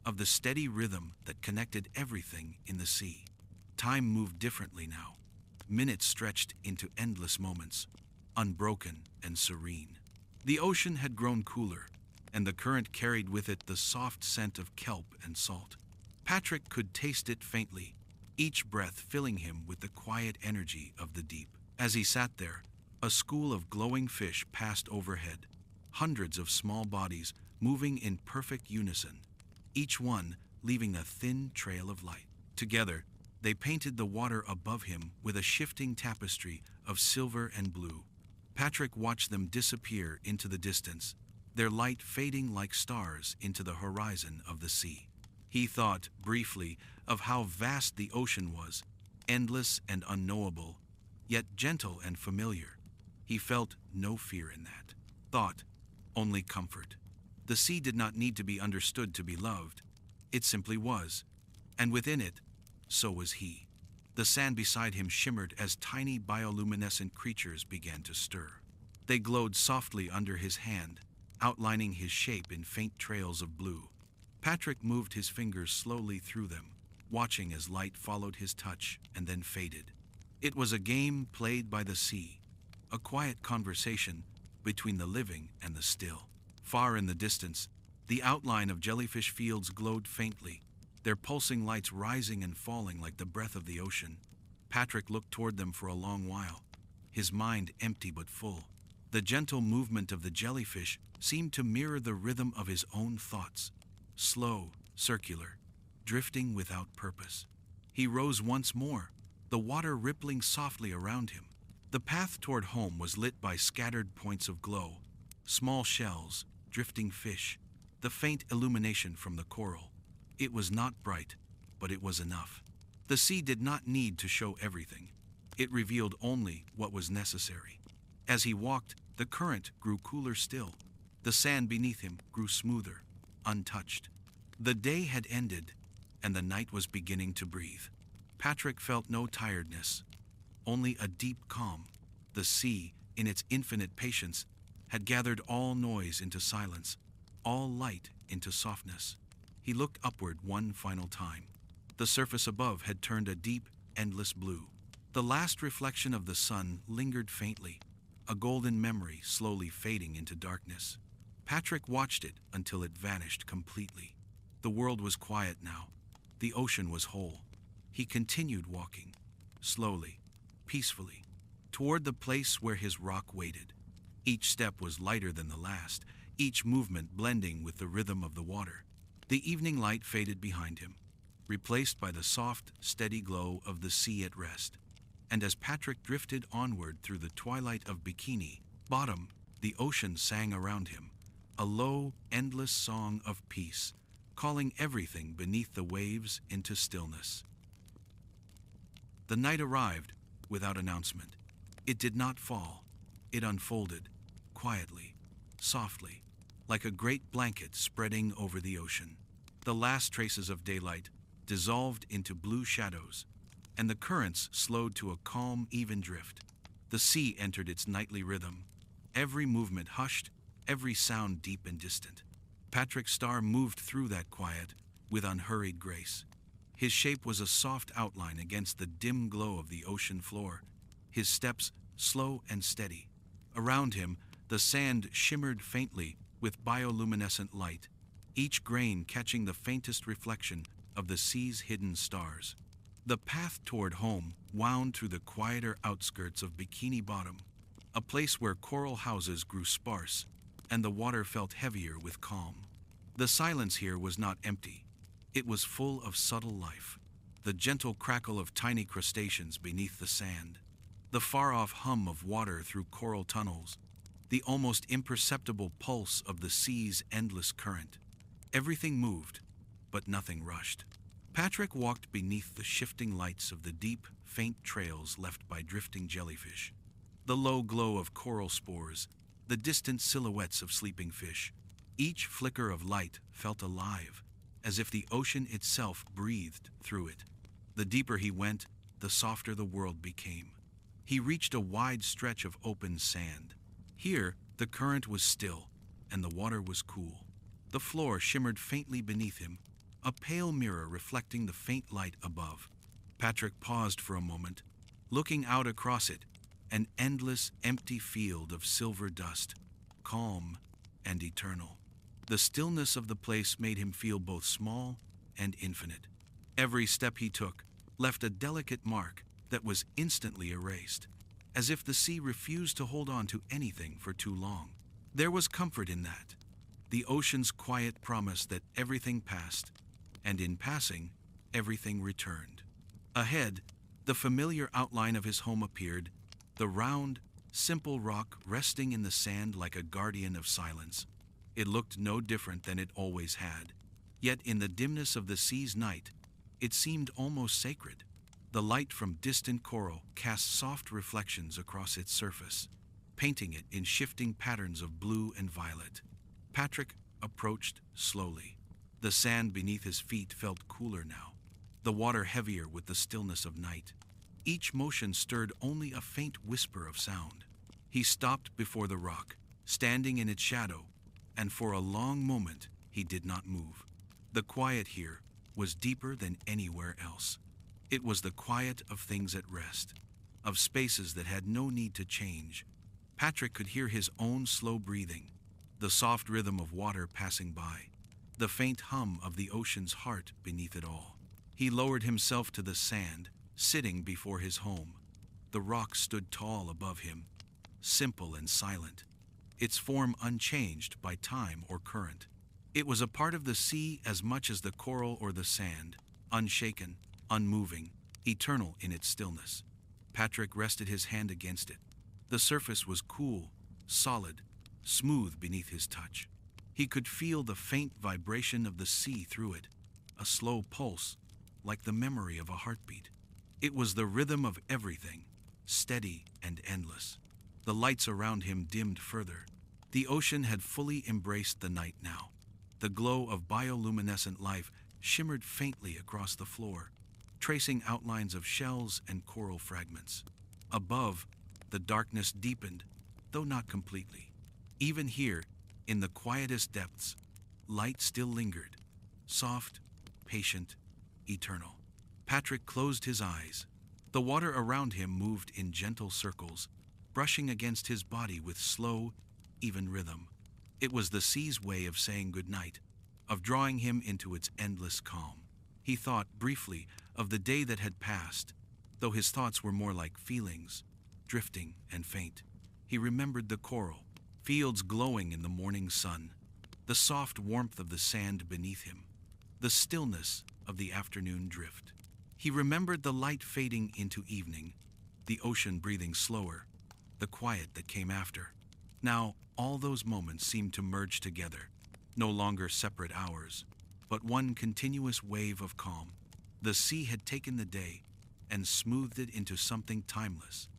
of the steady rhythm that connected everything in the sea. Time moved differently now. Minutes stretched into endless moments, unbroken and serene. The ocean had grown cooler, and the current carried with it the soft scent of kelp and salt. Patrick could taste it faintly, each breath filling him with the quiet energy of the deep. As he sat there, a school of glowing fish passed overhead, hundreds of small bodies moving in perfect unison, each one leaving a thin trail of light. Together, they painted the water above him with a shifting tapestry of silver and blue. Patrick watched them disappear into the distance, their light fading like stars into the horizon of the sea. He thought, briefly, of how vast the ocean was, endless and unknowable, yet gentle and familiar. He felt no fear in that thought, only comfort. The sea did not need to be understood to be loved. It simply was, and within it, so was he. The sand beside him shimmered as tiny bioluminescent creatures began to stir. They glowed softly under his hand, outlining his shape in faint trails of blue. Patrick moved his fingers slowly through them, watching as light followed his touch and then faded. It was a game played by the sea, a quiet conversation between the living and the still. Far in the distance, the outline of jellyfish fields glowed faintly, their pulsing lights rising and falling like the breath of the ocean. Patrick looked toward them for a long while, his mind empty but full. The gentle movement of the jellyfish seemed to mirror the rhythm of his own thoughts, slow, circular, drifting without purpose. He rose once more, the water rippling softly around him. The path toward home was lit by scattered points of glow, small shells, drifting fish, the faint illumination from the coral. It was not bright, but it was enough. The sea did not need to show everything. It revealed only what was necessary. As he walked, the current grew cooler still. The sand beneath him grew smoother, untouched. The day had ended, and the night was beginning to breathe. Patrick felt no tiredness, only a deep calm. The sea, in its infinite patience, had gathered all noise into silence, all light into softness. He looked upward one final time. The surface above had turned a deep, endless blue. The last reflection of the sun lingered faintly, a golden memory slowly fading into darkness. Patrick watched it until it vanished completely. The world was quiet now. The ocean was whole. He continued walking, slowly, peacefully, toward the place where his rock waited. Each step was lighter than the last, each movement blending with the rhythm of the water. The evening light faded behind him, replaced by the soft, steady glow of the sea at rest. And as Patrick drifted onward through the twilight of Bikini Bottom, the ocean sang around him, a low, endless song of peace, calling everything beneath the waves into stillness. The night arrived without announcement. It did not fall. It unfolded, quietly, softly, like a great blanket spreading over the ocean. The last traces of daylight dissolved into blue shadows, and the currents slowed to a calm, even drift. The sea entered its nightly rhythm, every movement hushed, every sound deep and distant. Patrick Starr moved through that quiet with unhurried grace. His shape was a soft outline against the dim glow of the ocean floor, his steps slow and steady. Around him, the sand shimmered faintly with bioluminescent light, each grain catching the faintest reflection of the sea's hidden stars. The path toward home wound through the quieter outskirts of Bikini Bottom, a place where coral houses grew sparse and the water felt heavier with calm. The silence here was not empty. It was full of subtle life, the gentle crackle of tiny crustaceans beneath the sand, the far-off hum of water through coral tunnels, the almost imperceptible pulse of the sea's endless current. Everything moved, but nothing rushed. Patrick walked beneath the shifting lights of the deep, faint trails left by drifting jellyfish. The low glow of coral spores, the distant silhouettes of sleeping fish. Each flicker of light felt alive, as if the ocean itself breathed through it. The deeper he went, the softer the world became. He reached a wide stretch of open sand. Here, the current was still, and the water was cool. The floor shimmered faintly beneath him, a pale mirror reflecting the faint light above. Patrick paused for a moment, looking out across it, an endless, empty field of silver dust, calm and eternal. The stillness of the place made him feel both small and infinite. Every step he took left a delicate mark that was instantly erased, as if the sea refused to hold on to anything for too long. There was comfort in that, the ocean's quiet promise that everything passed, and in passing, everything returned. Ahead, the familiar outline of his home appeared, the round, simple rock resting in the sand like a guardian of silence. It looked no different than it always had. Yet in the dimness of the sea's night, it seemed almost sacred. The light from distant coral cast soft reflections across its surface, painting it in shifting patterns of blue and violet. Patrick approached slowly. The sand beneath his feet felt cooler now, the water heavier with the stillness of night. Each motion stirred only a faint whisper of sound. He stopped before the rock, standing in its shadow, and for a long moment he did not move. The quiet here was deeper than anywhere else. It was the quiet of things at rest, of spaces that had no need to change. Patrick could hear his own slow breathing, the soft rhythm of water passing by, the faint hum of the ocean's heart beneath it all. He lowered himself to the sand, sitting before his home. The rock stood tall above him, simple and silent, its form unchanged by time or current. It was a part of the sea as much as the coral or the sand, unshaken, unmoving, eternal in its stillness. Patrick rested his hand against it. The surface was cool, solid, smooth beneath his touch. He could feel the faint vibration of the sea through it, a slow pulse, like the memory of a heartbeat. It was the rhythm of everything, steady and endless. The lights around him dimmed further. The ocean had fully embraced the night now. The glow of bioluminescent life shimmered faintly across the floor, tracing outlines of shells and coral fragments. Above, the darkness deepened, though not completely. Even here, in the quietest depths, light still lingered, soft, patient, eternal. Patrick closed his eyes. The water around him moved in gentle circles, brushing against his body with slow, even rhythm. It was the sea's way of saying goodnight, of drawing him into its endless calm. He thought briefly of the day that had passed, though his thoughts were more like feelings, drifting and faint. He remembered the coral, fields glowing in the morning sun, the soft warmth of the sand beneath him, the stillness of the afternoon drift. He remembered the light fading into evening, the ocean breathing slower, the quiet that came after. Now, all those moments seemed to merge together, no longer separate hours, but one continuous wave of calm. The sea had taken the day and smoothed it into something timeless.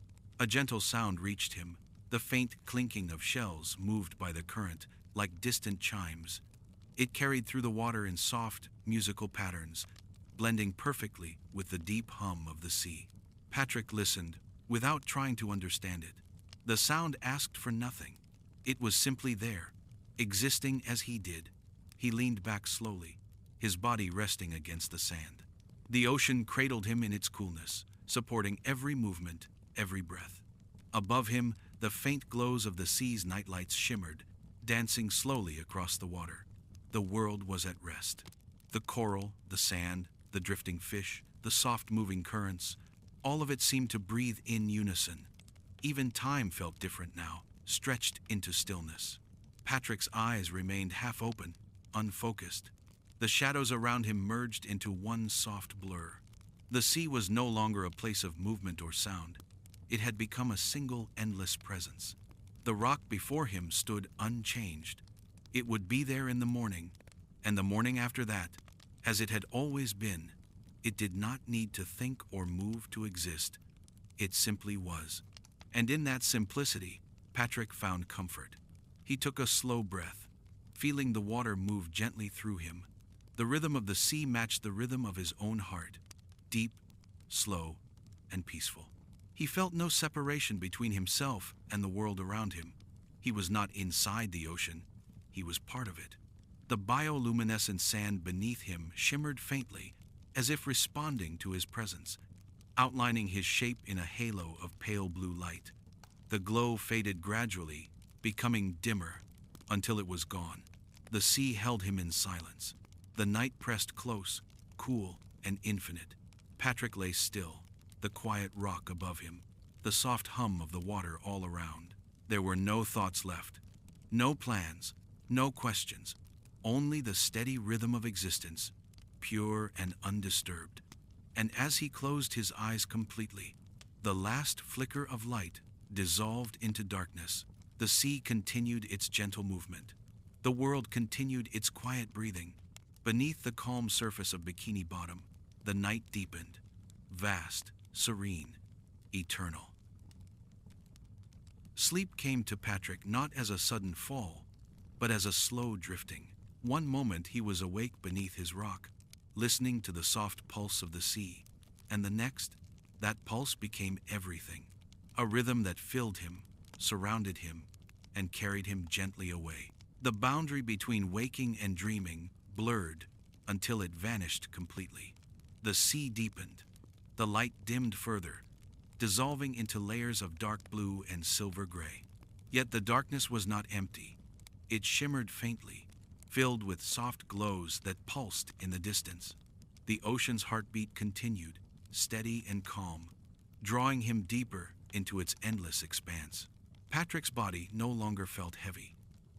A gentle sound reached him, the faint clinking of shells moved by the current, like distant chimes. It carried through the water in soft, musical patterns, blending perfectly with the deep hum of the sea. Patrick listened, without trying to understand it. The sound asked for nothing. It was simply there, existing as he did. He leaned back slowly, his body resting against the sand. The ocean cradled him in its coolness, supporting every movement, every breath. Above him, the faint glows of the sea's nightlights shimmered, dancing slowly across the water. The world was at rest. The coral, the sand, the drifting fish, the soft-moving currents, all of it seemed to breathe in unison. Even time felt different now, stretched into stillness. Patrick's eyes remained half open, unfocused. The shadows around him merged into one soft blur. The sea was no longer a place of movement or sound. It had become a single, endless presence. The rock before him stood unchanged. It would be there in the morning, and the morning after that, as it had always been. It did not need to think or move to exist. It simply was. And in that simplicity, Patrick found comfort. He took a slow breath, feeling the water move gently through him. The rhythm of the sea matched the rhythm of his own heart, deep, slow, and peaceful. He felt no separation between himself and the world around him. He was not inside the ocean, he was part of it. The bioluminescent sand beneath him shimmered faintly, as if responding to his presence, outlining his shape in a halo of pale blue light. The glow faded gradually, becoming dimmer, until it was gone. The sea held him in silence. The night pressed close, cool, and infinite. Patrick lay still, the quiet rock above him, the soft hum of the water all around. There were no thoughts left, no plans, no questions, only the steady rhythm of existence, pure and undisturbed. And as he closed his eyes completely, the last flicker of light dissolved into darkness. The sea continued its gentle movement. The world continued its quiet breathing. Beneath the calm surface of Bikini Bottom, the night deepened, vast, serene, eternal. Sleep came to Patrick not as a sudden fall, but as a slow drifting. One moment he was awake beneath his rock, listening to the soft pulse of the sea, and the next, That pulse became everything, a rhythm that filled him, surrounded him, and carried him gently away. The boundary between waking and dreaming blurred until it vanished completely. The sea deepened. The light dimmed further, dissolving into layers of dark blue and silver gray. Yet the darkness was not empty. It shimmered faintly, filled with soft glows that pulsed in the distance. The ocean's heartbeat continued, steady and calm, drawing him deeper into its endless expanse. Patrick's body no longer felt heavy.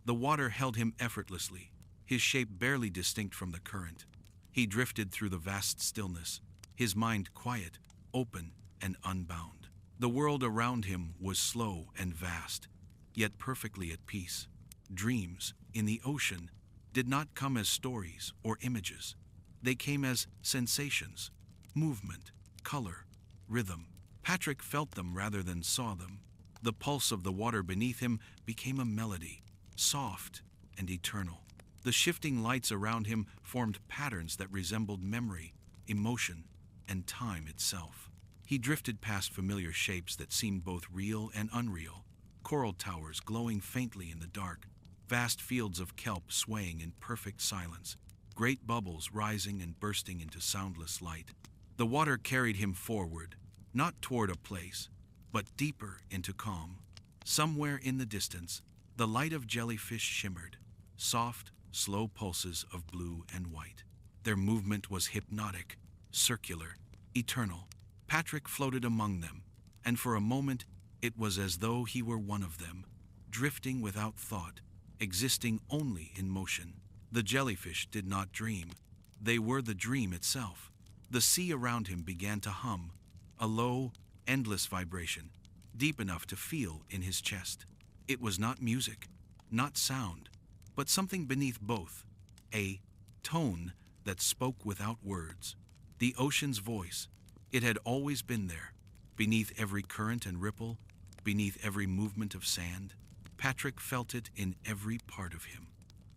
The water held him effortlessly, his shape barely distinct from the current. He drifted through the vast stillness, his mind quiet, open, and unbound. The world around him was slow and vast, yet perfectly at peace. Dreams, in the ocean, did not come as stories or images. They came as sensations, movement, color, rhythm. Patrick felt them rather than saw them. The pulse of the water beneath him became a melody, soft and eternal. The shifting lights around him formed patterns that resembled memory, emotion, and time itself. He drifted past familiar shapes that seemed both real and unreal. Coral towers glowing faintly in the dark, vast fields of kelp swaying in perfect silence, great bubbles rising and bursting into soundless light. The water carried him forward, not toward a place, but deeper into calm. Somewhere in the distance, the light of jellyfish shimmered, soft, slow pulses of blue and white. Their movement was hypnotic, circular, eternal. Patrick floated among them, and for a moment it was as though he were one of them, drifting without thought, existing only in motion. The jellyfish did not dream. They were the dream itself. The sea around him began to hum, a low, endless vibration, deep enough to feel in his chest. It was not music, not sound, but something beneath both, a tone that spoke without words. The ocean's voice. It had always been there, beneath every current and ripple, beneath every movement of sand. Patrick felt it in every part of him.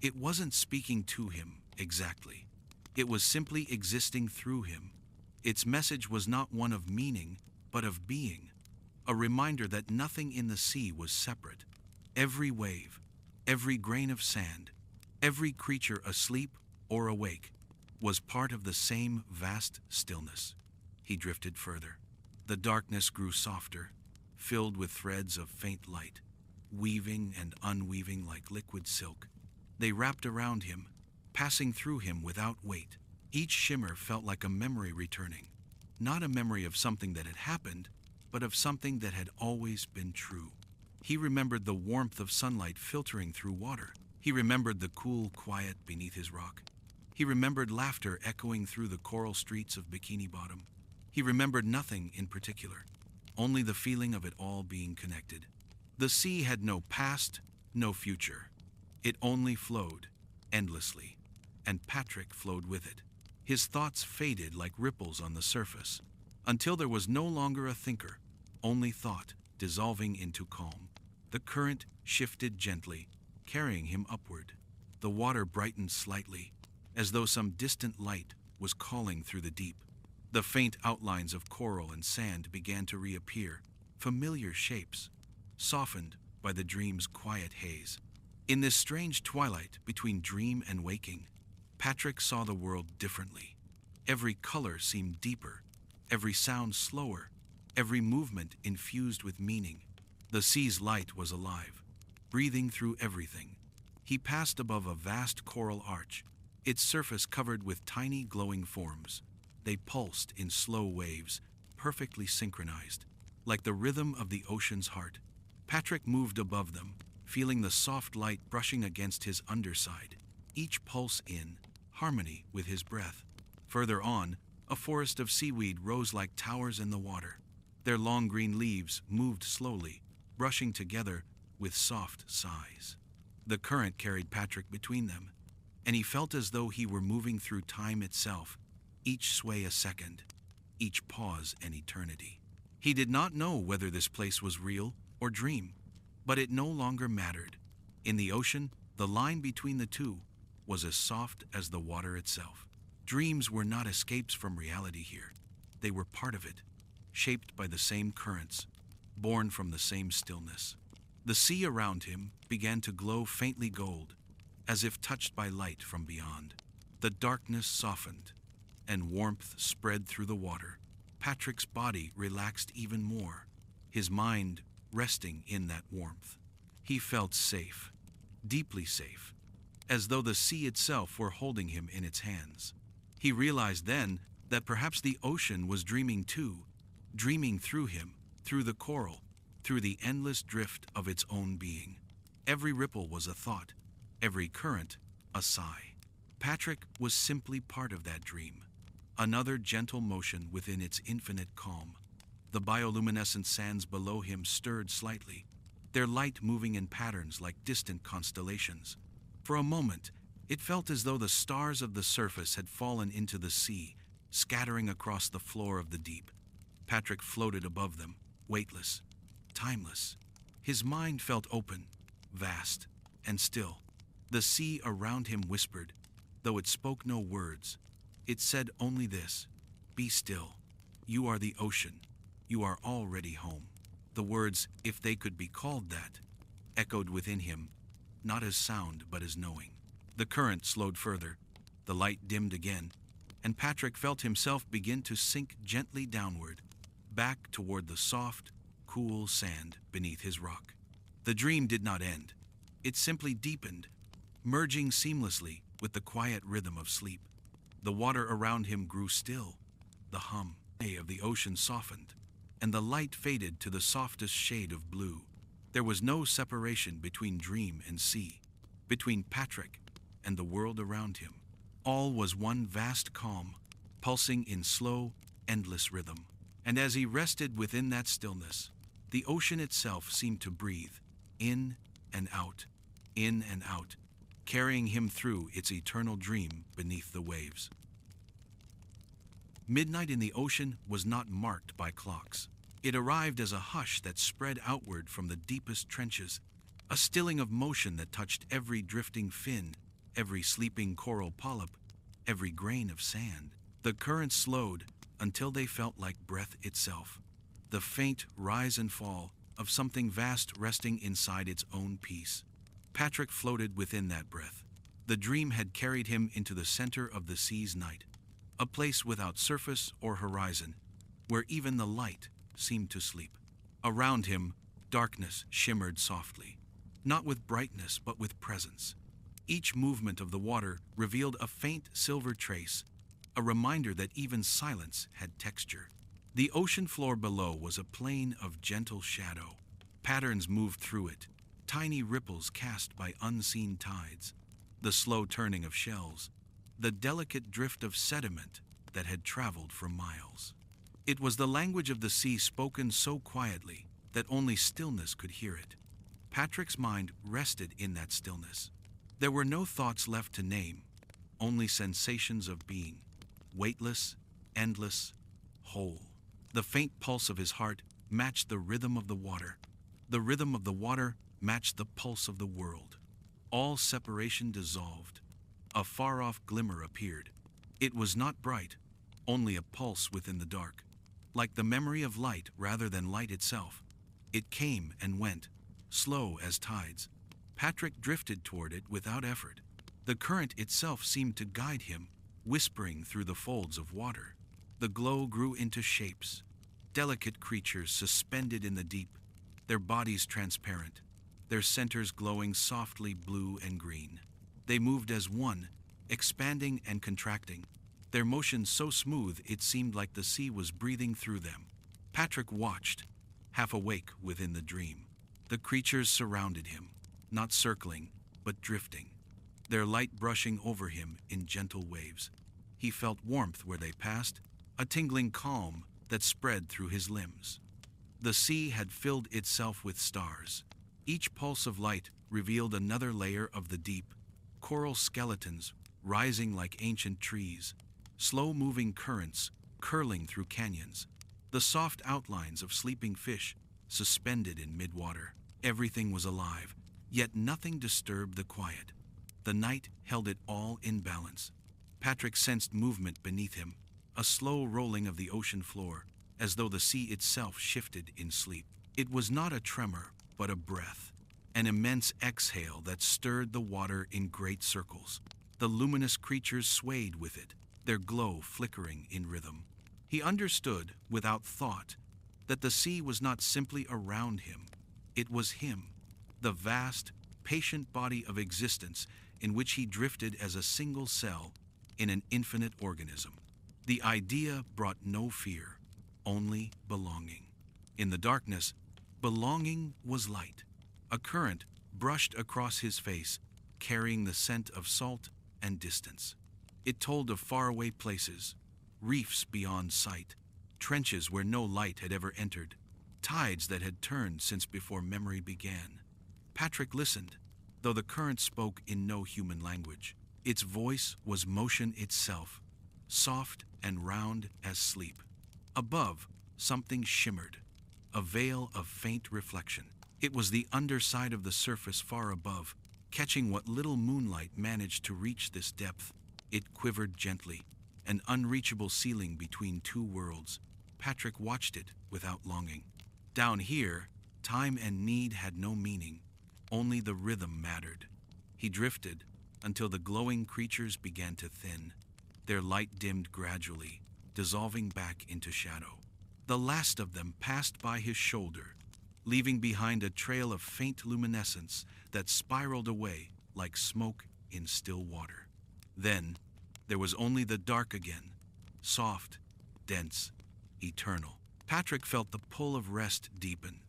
It wasn't speaking to him, exactly. It was simply existing through him. Its message was not one of meaning, but of being. A reminder that nothing in the sea was separate. Every wave, every grain of sand, every creature asleep or awake, was part of the same vast stillness. He drifted further. The darkness grew softer, filled with threads of faint light, weaving and unweaving like liquid silk. They wrapped around him, passing through him without weight. Each shimmer felt like a memory returning, not a memory of something that had happened, but of something that had always been true. He remembered the warmth of sunlight filtering through water. He remembered the cool quiet beneath his rock. He remembered laughter echoing through the coral streets of Bikini Bottom. He remembered nothing in particular, only the feeling of it all being connected. The sea had no past, no future. It only flowed, endlessly, and Patrick flowed with it. His thoughts faded like ripples on the surface, until there was no longer a thinker, only thought, dissolving into calm. The current shifted gently, carrying him upward. The water brightened slightly, as though some distant light was calling through the deep. The faint outlines of coral and sand began to reappear, familiar shapes, softened by the dream's quiet haze. In this strange twilight between dream and waking, Patrick saw the world differently. Every color seemed deeper, every sound slower, every movement infused with meaning. The sea's light was alive, breathing through everything. He passed above a vast coral arch, its surface covered with tiny glowing forms. They pulsed in slow waves, perfectly synchronized, like the rhythm of the ocean's heart. Patrick moved above them, feeling the soft light brushing against his underside, each pulse in harmony with his breath. Further on, a forest of seaweed rose like towers in the water. Their long green leaves moved slowly, brushing together with soft sighs. The current carried Patrick between them, and he felt as though he were moving through time itself, each sway a second, each pause an eternity. He did not know whether this place was real or dream, but it no longer mattered. In the ocean, the line between the two was as soft as the water itself. Dreams were not escapes from reality here. They were part of it, shaped by the same currents, born from the same stillness. The sea around him began to glow faintly gold, as if touched by light from beyond. The darkness softened, and warmth spread through the water. Patrick's body relaxed even more, his mind resting in that warmth. He felt safe, deeply safe, as though the sea itself were holding him in its hands. He realized then that perhaps the ocean was dreaming too, dreaming through him, through the coral, through the endless drift of its own being. Every ripple was a thought, every current a sigh. Patrick was simply part of that dream, another gentle motion within its infinite calm. The bioluminescent sands below him stirred slightly, their light moving in patterns like distant constellations. For a moment, it felt as though the stars of the surface had fallen into the sea, scattering across the floor of the deep. Patrick floated above them, weightless, timeless. His mind felt open, vast, and still. The sea around him whispered, though it spoke no words. It said only this: "Be still. You are the ocean. You are already home." The words, if they could be called that, echoed within him, not as sound but as knowing. The current slowed further, the light dimmed again, and Patrick felt himself begin to sink gently downward, back toward the soft, cool sand beneath his rock. The dream did not end. It simply deepened, merging seamlessly with the quiet rhythm of sleep. The water around him grew still, the hum of the ocean softened, and the light faded to the softest shade of blue. There was no separation between dream and sea, between Patrick and the world around him. All was one vast calm, pulsing in slow, endless rhythm. And as he rested within that stillness, the ocean itself seemed to breathe, in and out, carrying him through its eternal dream beneath the waves. Midnight in the ocean was not marked by clocks. It arrived as a hush that spread outward from the deepest trenches, a stilling of motion that touched every drifting fin, every sleeping coral polyp, every grain of sand. The currents slowed until they felt like breath itself, the faint rise and fall of something vast resting inside its own peace. Patrick floated within that breath. The dream had carried him into the center of the sea's night, a place without surface or horizon, where even the light seemed to sleep. Around him, darkness shimmered softly, not with brightness but with presence. Each movement of the water revealed a faint silver trace, a reminder that even silence had texture. The ocean floor below was a plain of gentle shadow. Patterns moved through it, tiny ripples cast by unseen tides, the slow turning of shells, the delicate drift of sediment that had traveled for miles. It was the language of the sea spoken so quietly that only stillness could hear it. Patrick's mind rested in that stillness. There were no thoughts left to name, only sensations of being, weightless, endless, whole. The faint pulse of his heart matched the rhythm of the water. The rhythm of the water matched the pulse of the world. All separation dissolved. A far-off glimmer appeared. It was not bright, only a pulse within the dark. Like the memory of light rather than light itself. It came and went, slow as tides. Patrick drifted toward it without effort. The current itself seemed to guide him, whispering through the folds of water. The glow grew into shapes, delicate creatures suspended in the deep, their bodies transparent, their centers glowing softly blue and green. They moved as one, expanding and contracting, their motion so smooth it seemed like the sea was breathing through them. Patrick watched, half awake within the dream. The creatures surrounded him, not circling, but drifting, their light brushing over him in gentle waves. He felt warmth where they passed, a tingling calm that spread through his limbs. The sea had filled itself with stars. Each pulse of light revealed another layer of the deep, coral skeletons rising like ancient trees, slow-moving currents curling through canyons, the soft outlines of sleeping fish suspended in mid-water. Everything was alive, yet nothing disturbed the quiet. The night held it all in balance. Patrick sensed movement beneath him, a slow rolling of the ocean floor, as though the sea itself shifted in sleep. It was not a tremor, but a breath, an immense exhale that stirred the water in great circles. The luminous creatures swayed with it, their glow flickering in rhythm. He understood, without thought, that the sea was not simply around him. It was him, the vast, patient body of existence in which he drifted as a single cell in an infinite organism. The idea brought no fear, only belonging. In the darkness, belonging was light. A current brushed across his face, carrying the scent of salt and distance. It told of faraway places, reefs beyond sight, trenches where no light had ever entered, tides that had turned since before memory began. Patrick listened, though the current spoke in no human language. Its voice was motion itself, soft and round as sleep. Above, something shimmered, a veil of faint reflection. It was the underside of the surface far above, catching what little moonlight managed to reach this depth. It quivered gently, an unreachable ceiling between two worlds. Patrick watched it without longing. Down here, time and need had no meaning, only the rhythm mattered. He drifted until the glowing creatures began to thin. Their light dimmed gradually, dissolving back into shadow. The last of them passed by his shoulder, leaving behind a trail of faint luminescence that spiraled away like smoke in still water. Then, there was only the dark again, soft, dense, eternal. Patrick felt the pull of rest deepen.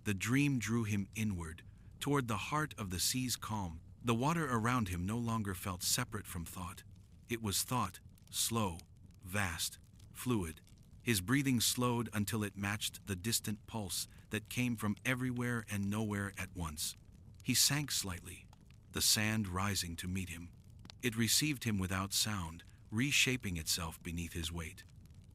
The dream drew him inward, toward the heart of the sea's calm. The water around him no longer felt separate from thought. It was thought, slow, vast, fluid. His breathing slowed until it matched the distant pulse that came from everywhere and nowhere at once. He sank slightly, the sand rising to meet him. It received him without sound, reshaping itself beneath his weight.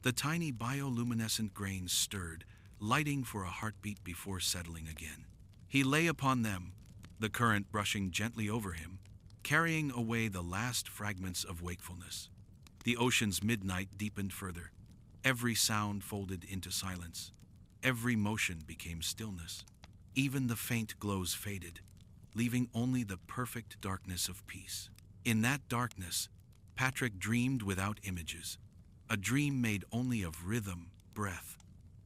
The tiny bioluminescent grains stirred, lighting for a heartbeat before settling again. He lay upon them, the current brushing gently over him, carrying away the last fragments of wakefulness. The ocean's midnight deepened further. Every sound folded into silence. Every motion became stillness. Even the faint glows faded, leaving only the perfect darkness of peace. In that darkness, Patrick dreamed without images, a dream made only of rhythm, breath,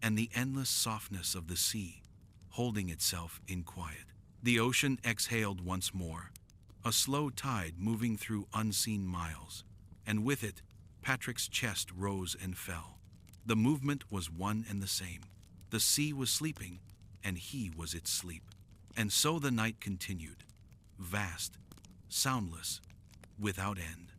and the endless softness of the sea, holding itself in quiet. The ocean exhaled once more, a slow tide moving through unseen miles, and with it, Patrick's chest rose and fell. The movement was one and the same. The sea was sleeping, and he was its sleep. And so the night continued, vast, soundless, without end.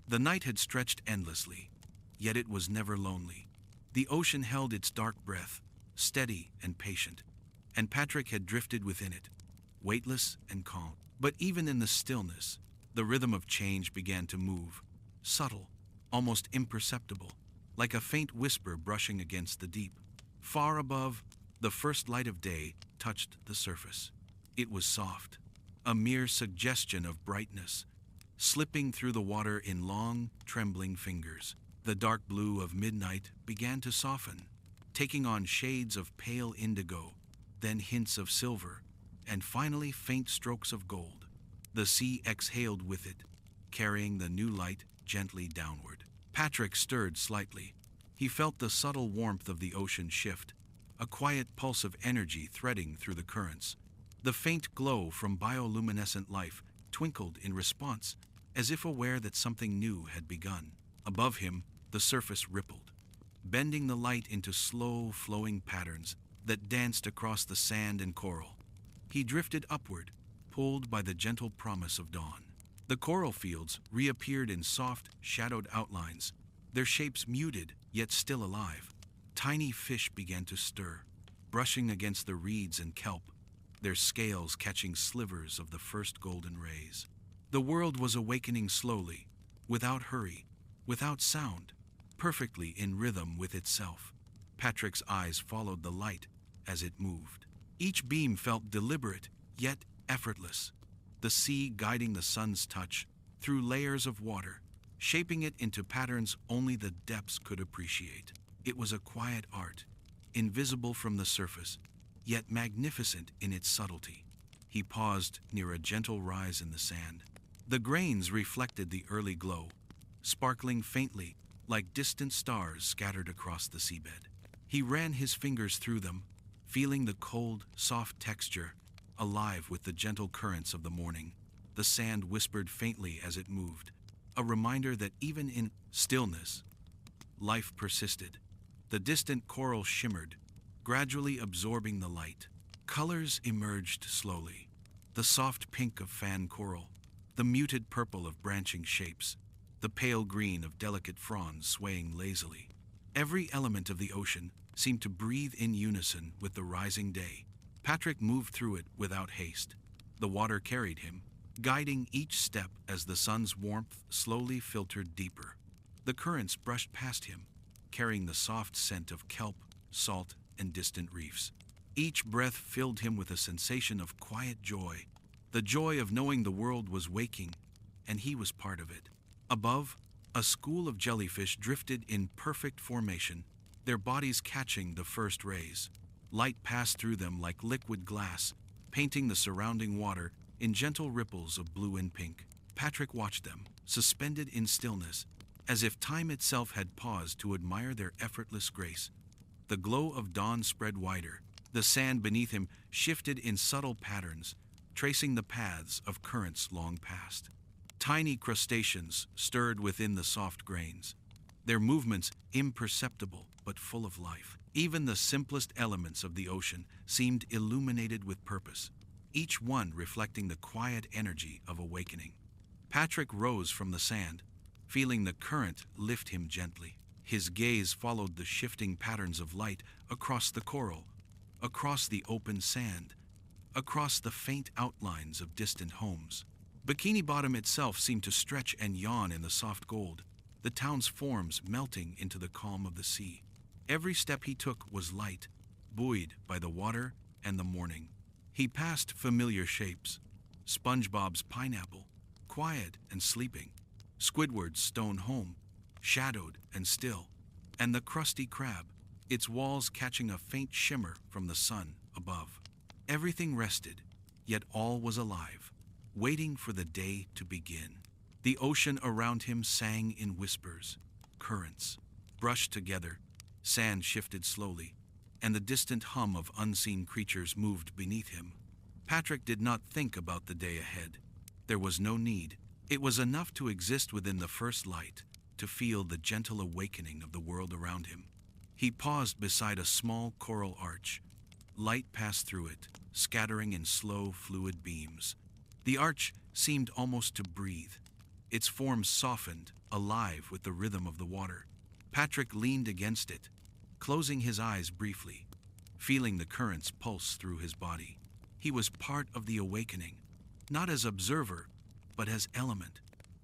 The night had stretched endlessly, yet it was never lonely. The ocean held its dark breath, steady and patient, and Patrick had drifted within it, weightless and calm. But even in the stillness, the rhythm of change began to move, subtle, almost imperceptible, like a faint whisper brushing against the deep. Far above, the first light of day touched the surface. It was soft, a mere suggestion of brightness, slipping through the water in long, trembling fingers. The dark blue of midnight began to soften, taking on shades of pale indigo, then hints of silver, and finally faint strokes of gold. The sea exhaled with it, carrying the new light gently downward. Patrick stirred slightly. He felt the subtle warmth of the ocean shift, a quiet pulse of energy threading through the currents. The faint glow from bioluminescent life twinkled in response, as if aware that something new had begun. Above him, the surface rippled, bending the light into slow, flowing patterns that danced across the sand and coral. He drifted upward, pulled by the gentle promise of dawn. The coral fields reappeared in soft, shadowed outlines, their shapes muted yet still alive. Tiny fish began to stir, brushing against the reeds and kelp, their scales catching slivers of the first golden rays. The world was awakening slowly, without hurry, without sound, perfectly in rhythm with itself. Patrick's eyes followed the light as it moved. Each beam felt deliberate, yet effortless, the sea guiding the sun's touch through layers of water, shaping it into patterns only the depths could appreciate. It was a quiet art, invisible from the surface, yet magnificent in its subtlety. He paused near a gentle rise in the sand. The grains reflected the early glow, sparkling faintly like distant stars scattered across the seabed. He ran his fingers through them, feeling the cold, soft texture, alive with the gentle currents of the morning. The sand whispered faintly as it moved, a reminder that even in stillness, life persisted. The distant coral shimmered, gradually absorbing the light. Colors emerged slowly: the soft pink of fan coral, the muted purple of branching shapes, the pale green of delicate fronds swaying lazily. Every element of the ocean seemed to breathe in unison with the rising day. Patrick moved through it without haste. The water carried him, guiding each step as the sun's warmth slowly filtered deeper. The currents brushed past him, carrying the soft scent of kelp, salt, and distant reefs. Each breath filled him with a sensation of quiet joy, the joy of knowing the world was waking, and he was part of it. Above, a school of jellyfish drifted in perfect formation, their bodies catching the first rays. Light passed through them like liquid glass, painting the surrounding water in gentle ripples of blue and pink. Patrick watched them, suspended in stillness, as if time itself had paused to admire their effortless grace. The glow of dawn spread wider. The sand beneath him shifted in subtle patterns, tracing the paths of currents long past. Tiny crustaceans stirred within the soft grains, their movements imperceptible but full of life. Even the simplest elements of the ocean seemed illuminated with purpose, each one reflecting the quiet energy of awakening. Patrick rose from the sand, feeling the current lift him gently. His gaze followed the shifting patterns of light across the coral, across the open sand, across the faint outlines of distant homes. Bikini Bottom itself seemed to stretch and yawn in the soft gold, the town's forms melting into the calm of the sea. Every step he took was light, buoyed by the water and the morning. He passed familiar shapes: Spongebob's pineapple, quiet and sleeping; Squidward's stone home, shadowed and still; and the crusty crab, its walls catching a faint shimmer from the sun above. Everything rested, yet all was alive, waiting for the day to begin. The ocean around him sang in whispers. Currents brushed together, sand shifted slowly, and the distant hum of unseen creatures moved beneath him. Patrick did not think about the day ahead. There was no need. It was enough to exist within the first light, to feel the gentle awakening of the world around him. He paused beside a small coral arch. Light passed through it, scattering in slow, fluid beams. The arch seemed almost to breathe. Its form softened, alive with the rhythm of the water. Patrick leaned against it, closing his eyes briefly, feeling the currents pulse through his body. He was part of the awakening, not as observer, but as element,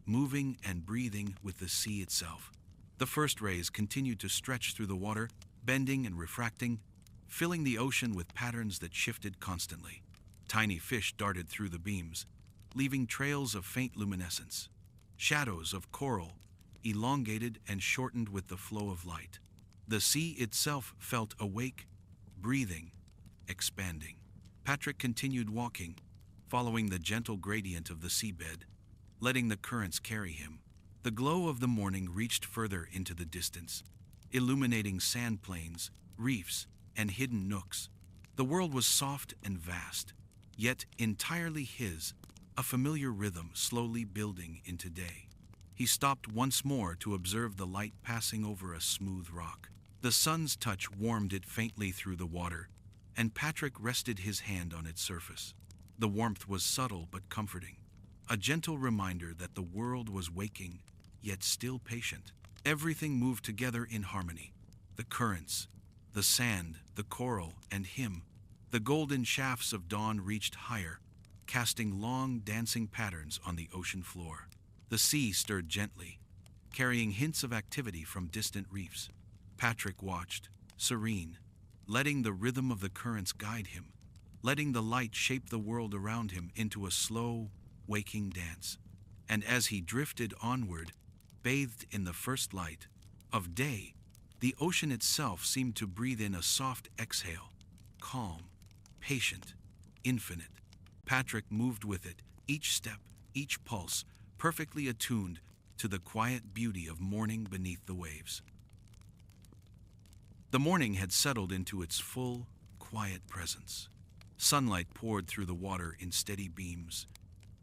moving and breathing with the sea itself. The first rays continued to stretch through the water, bending and refracting, filling the ocean with patterns that shifted constantly. Tiny fish darted through the beams, leaving trails of faint luminescence. Shadows of coral elongated and shortened with the flow of light. The sea itself felt awake, breathing, expanding. Patrick continued walking, following the gentle gradient of the seabed, letting the currents carry him. The glow of the morning reached further into the distance, illuminating sand plains, reefs, and hidden nooks. The world was soft and vast, yet entirely his, a familiar rhythm slowly building into day. He stopped once more to observe the light passing over a smooth rock. The sun's touch warmed it faintly through the water, and Patrick rested his hand on its surface. The warmth was subtle but comforting, a gentle reminder that the world was waking, yet still patient. Everything moved together in harmony: the currents, the sand, the coral, and him. The golden shafts of dawn reached higher, casting long, dancing patterns on the ocean floor. The sea stirred gently, carrying hints of activity from distant reefs. Patrick watched, serene, letting the rhythm of the currents guide him, letting the light shape the world around him into a slow, waking dance. And as he drifted onward, bathed in the first light of day, The ocean itself seemed to breathe in a soft exhale, calm, patient, infinite. Patrick moved with it, each step, each pulse, perfectly attuned to the quiet beauty of morning beneath the waves. The morning had settled into its full, quiet presence. Sunlight poured through the water in steady beams,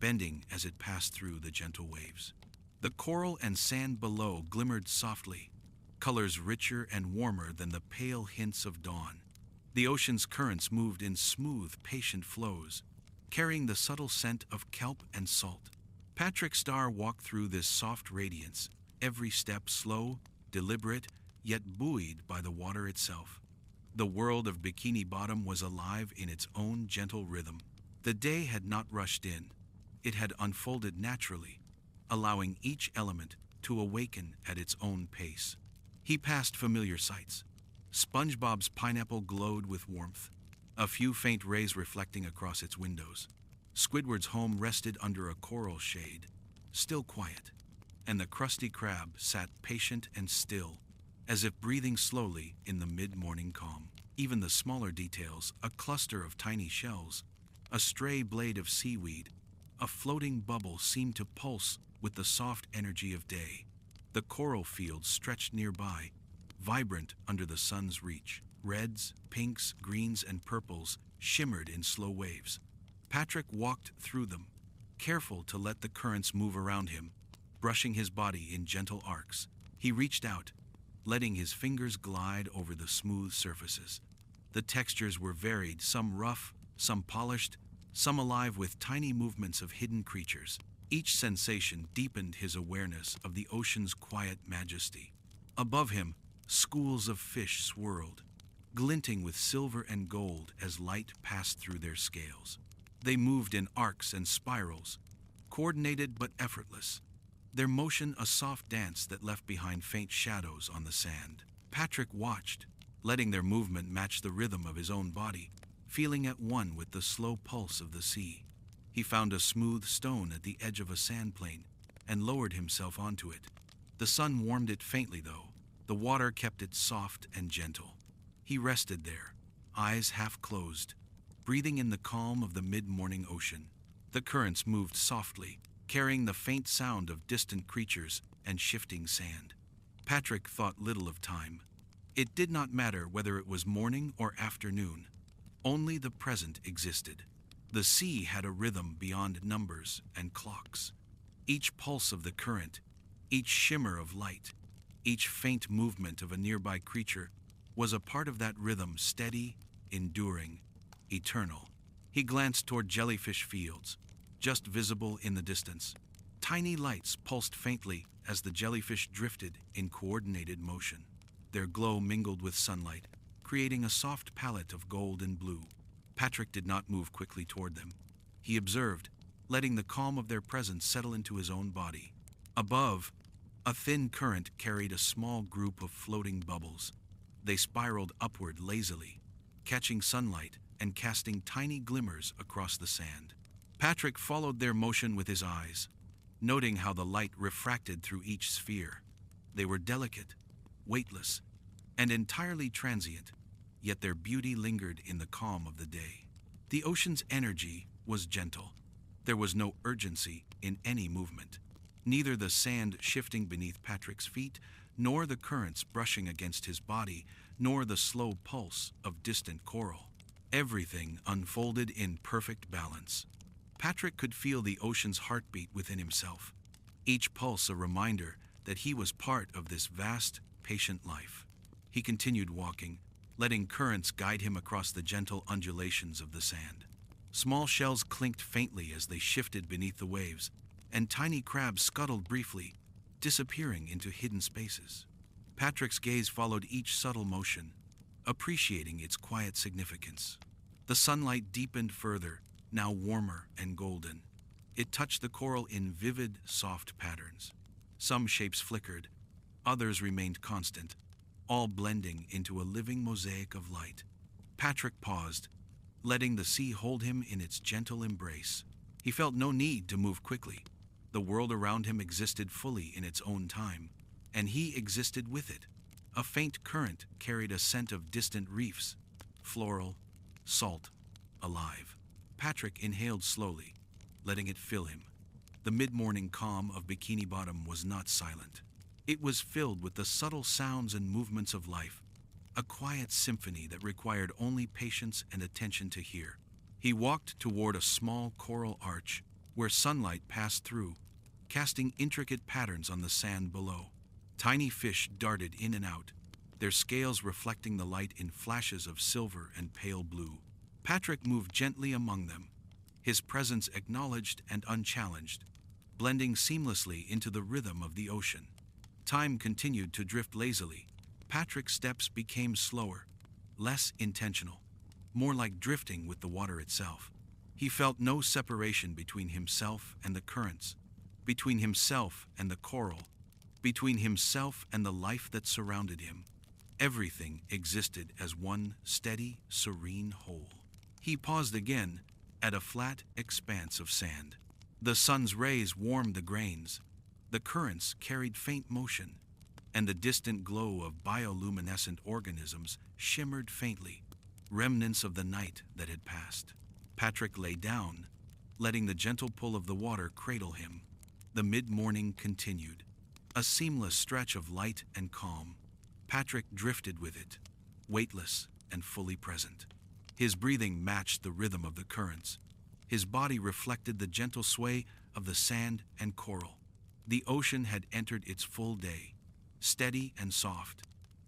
bending as it passed through the gentle waves. The coral and sand below glimmered softly, colors richer and warmer than the pale hints of dawn. The ocean's currents moved in smooth, patient flows, carrying the subtle scent of kelp and salt. Patrick Starr walked through this soft radiance, every step slow, deliberate, yet buoyed by the water itself. The world of Bikini Bottom was alive in its own gentle rhythm. The day had not rushed in. It had unfolded naturally, allowing each element to awaken at its own pace. He passed familiar sights. Spongebob's pineapple glowed with warmth, a few faint rays reflecting across its windows. Squidward's home rested under a coral shade, still quiet, and the crusty crab sat patient and still, as if breathing slowly in the mid-morning calm. Even the smaller details, a cluster of tiny shells, a stray blade of seaweed, a floating bubble seemed to pulse with the soft energy of day. The coral fields stretched nearby, vibrant under the sun's reach. Reds, pinks, greens, and purples shimmered in slow waves. Patrick walked through them, careful to let the currents move around him, brushing his body in gentle arcs. He reached out, letting his fingers glide over the smooth surfaces. The textures were varied, some rough, some polished, some alive with tiny movements of hidden creatures. Each sensation deepened his awareness of the ocean's quiet majesty. Above him, schools of fish swirled, glinting with silver and gold as light passed through their scales. They moved in arcs and spirals, coordinated but effortless, their motion a soft dance that left behind faint shadows on the sand. Patrick watched, letting their movement match the rhythm of his own body, feeling at one with the slow pulse of the sea. He found a smooth stone at the edge of a sand plain and lowered himself onto it. The sun warmed it faintly, though. The water kept it soft and gentle. He rested there, eyes half closed, breathing in the calm of the mid-morning ocean. The currents moved softly, carrying the faint sound of distant creatures and shifting sand. Patrick thought little of time. It did not matter whether it was morning or afternoon. Only the present existed. The sea had a rhythm beyond numbers and clocks. Each pulse of the current, each shimmer of light, each faint movement of a nearby creature was a part of that rhythm, steady, enduring, eternal. He glanced toward jellyfish fields, just visible in the distance. Tiny lights pulsed faintly as the jellyfish drifted in coordinated motion. Their glow mingled with sunlight, creating a soft palette of gold and blue. Patrick did not move quickly toward them. He observed, letting the calm of their presence settle into his own body. Above, a thin current carried a small group of floating bubbles. They spiraled upward lazily, catching sunlight and casting tiny glimmers across the sand. Patrick followed their motion with his eyes, noting how the light refracted through each sphere. They were delicate, weightless, and entirely transient, yet their beauty lingered in the calm of the day. The ocean's energy was gentle. There was no urgency in any movement, neither the sand shifting beneath Patrick's feet, nor the currents brushing against his body, nor the slow pulse of distant coral. Everything unfolded in perfect balance. Patrick could feel the ocean's heartbeat within himself, each pulse a reminder that he was part of this vast, patient life. He continued walking, letting currents guide him across the gentle undulations of the sand. Small shells clinked faintly as they shifted beneath the waves, and tiny crabs scuttled briefly, disappearing into hidden spaces. Patrick's gaze followed each subtle motion, appreciating its quiet significance. The sunlight deepened further, now warmer and golden. It touched the coral in vivid, soft patterns. Some shapes flickered, others remained constant, all blending into a living mosaic of light. Patrick paused, letting the sea hold him in its gentle embrace. He felt no need to move quickly. The world around him existed fully in its own time, and he existed with it, A faint current carried a scent of distant reefs, floral, salt, alive. Patrick inhaled slowly, letting it fill him. The mid-morning calm of Bikini Bottom was not silent. It was filled with the subtle sounds and movements of life, a quiet symphony that required only patience and attention to hear. He walked toward a small coral arch where sunlight passed through, casting intricate patterns on the sand below. Tiny fish darted in and out, their scales reflecting the light in flashes of silver and pale blue. Patrick moved gently among them, his presence acknowledged and unchallenged, blending seamlessly into the rhythm of the ocean. Time continued to drift lazily. Patrick's steps became slower, less intentional, more like drifting with the water itself. He felt no separation between himself and the currents, between himself and the coral, between himself and the life that surrounded him. Everything existed as one steady, serene whole. He paused again at a flat expanse of sand. The sun's rays warmed the grains, the currents carried faint motion, and the distant glow of bioluminescent organisms shimmered faintly, remnants of the night that had passed. Patrick lay down, letting the gentle pull of the water cradle him. The mid-morning continued, a seamless stretch of light and calm. Patrick drifted with it, weightless and fully present. His breathing matched the rhythm of the currents. His body reflected the gentle sway of the sand and coral. The ocean had entered its full day, steady and soft,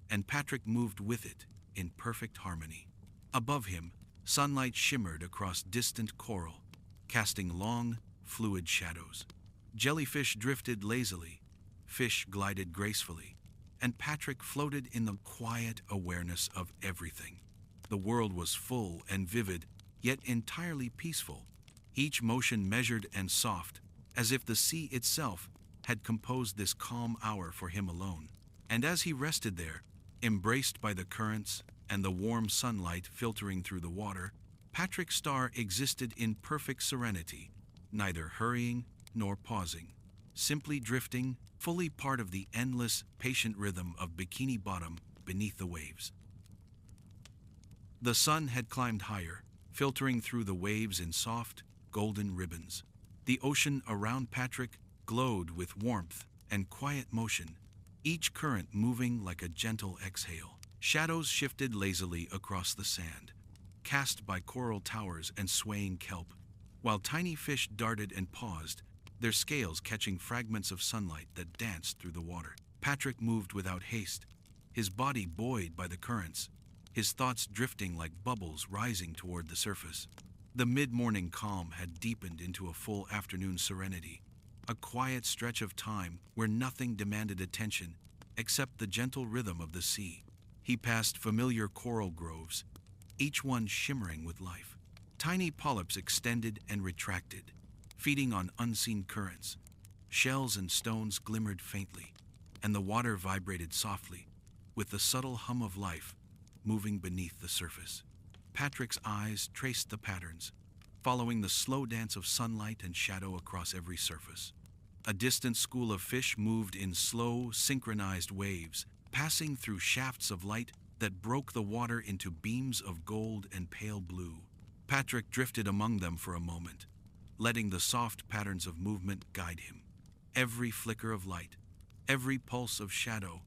and Patrick moved with it in perfect harmony. Above him, sunlight shimmered across distant coral, casting long, fluid shadows. Jellyfish drifted lazily, fish glided gracefully, and Patrick floated in the quiet awareness of everything. The world was full and vivid, yet entirely peaceful, each motion measured and soft, as if the sea itself had composed this calm hour for him alone. And as he rested there, embraced by the currents and the warm sunlight filtering through the water, Patrick's star existed in perfect serenity, neither hurrying nor pausing, simply drifting, fully part of the endless, patient rhythm of Bikini Bottom beneath the waves. The sun had climbed higher, filtering through the waves in soft, golden ribbons. The ocean around Patrick glowed with warmth and quiet motion, each current moving like a gentle exhale. Shadows shifted lazily across the sand, cast by coral towers and swaying kelp, while tiny fish darted and paused, their scales catching fragments of sunlight that danced through the water. Patrick moved without haste, his body buoyed by the currents, his thoughts drifting like bubbles rising toward the surface. The mid-morning calm had deepened into a full afternoon serenity, a quiet stretch of time where nothing demanded attention except the gentle rhythm of the sea. He passed familiar coral groves, each one shimmering with life. Tiny polyps extended and retracted, feeding on unseen currents. Shells and stones glimmered faintly, and the water vibrated softly, with the subtle hum of life moving beneath the surface. Patrick's eyes traced the patterns, following the slow dance of sunlight and shadow across every surface. A distant school of fish moved in slow, synchronized waves, passing through shafts of light that broke the water into beams of gold and pale blue. Patrick drifted among them for a moment, letting the soft patterns of movement guide him. Every flicker of light, every pulse of shadow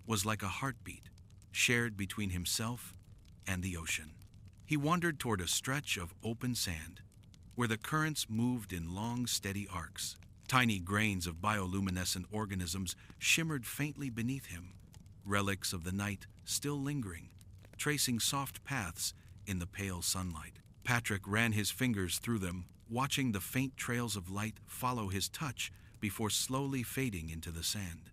was like a heartbeat, shared between himself and the ocean. He wandered toward a stretch of open sand, where the currents moved in long, steady arcs. Tiny grains of bioluminescent organisms shimmered faintly beneath him, relics of the night still lingering, tracing soft paths in the pale sunlight. Patrick ran his fingers through them, watching the faint trails of light follow his touch before slowly fading into the sand.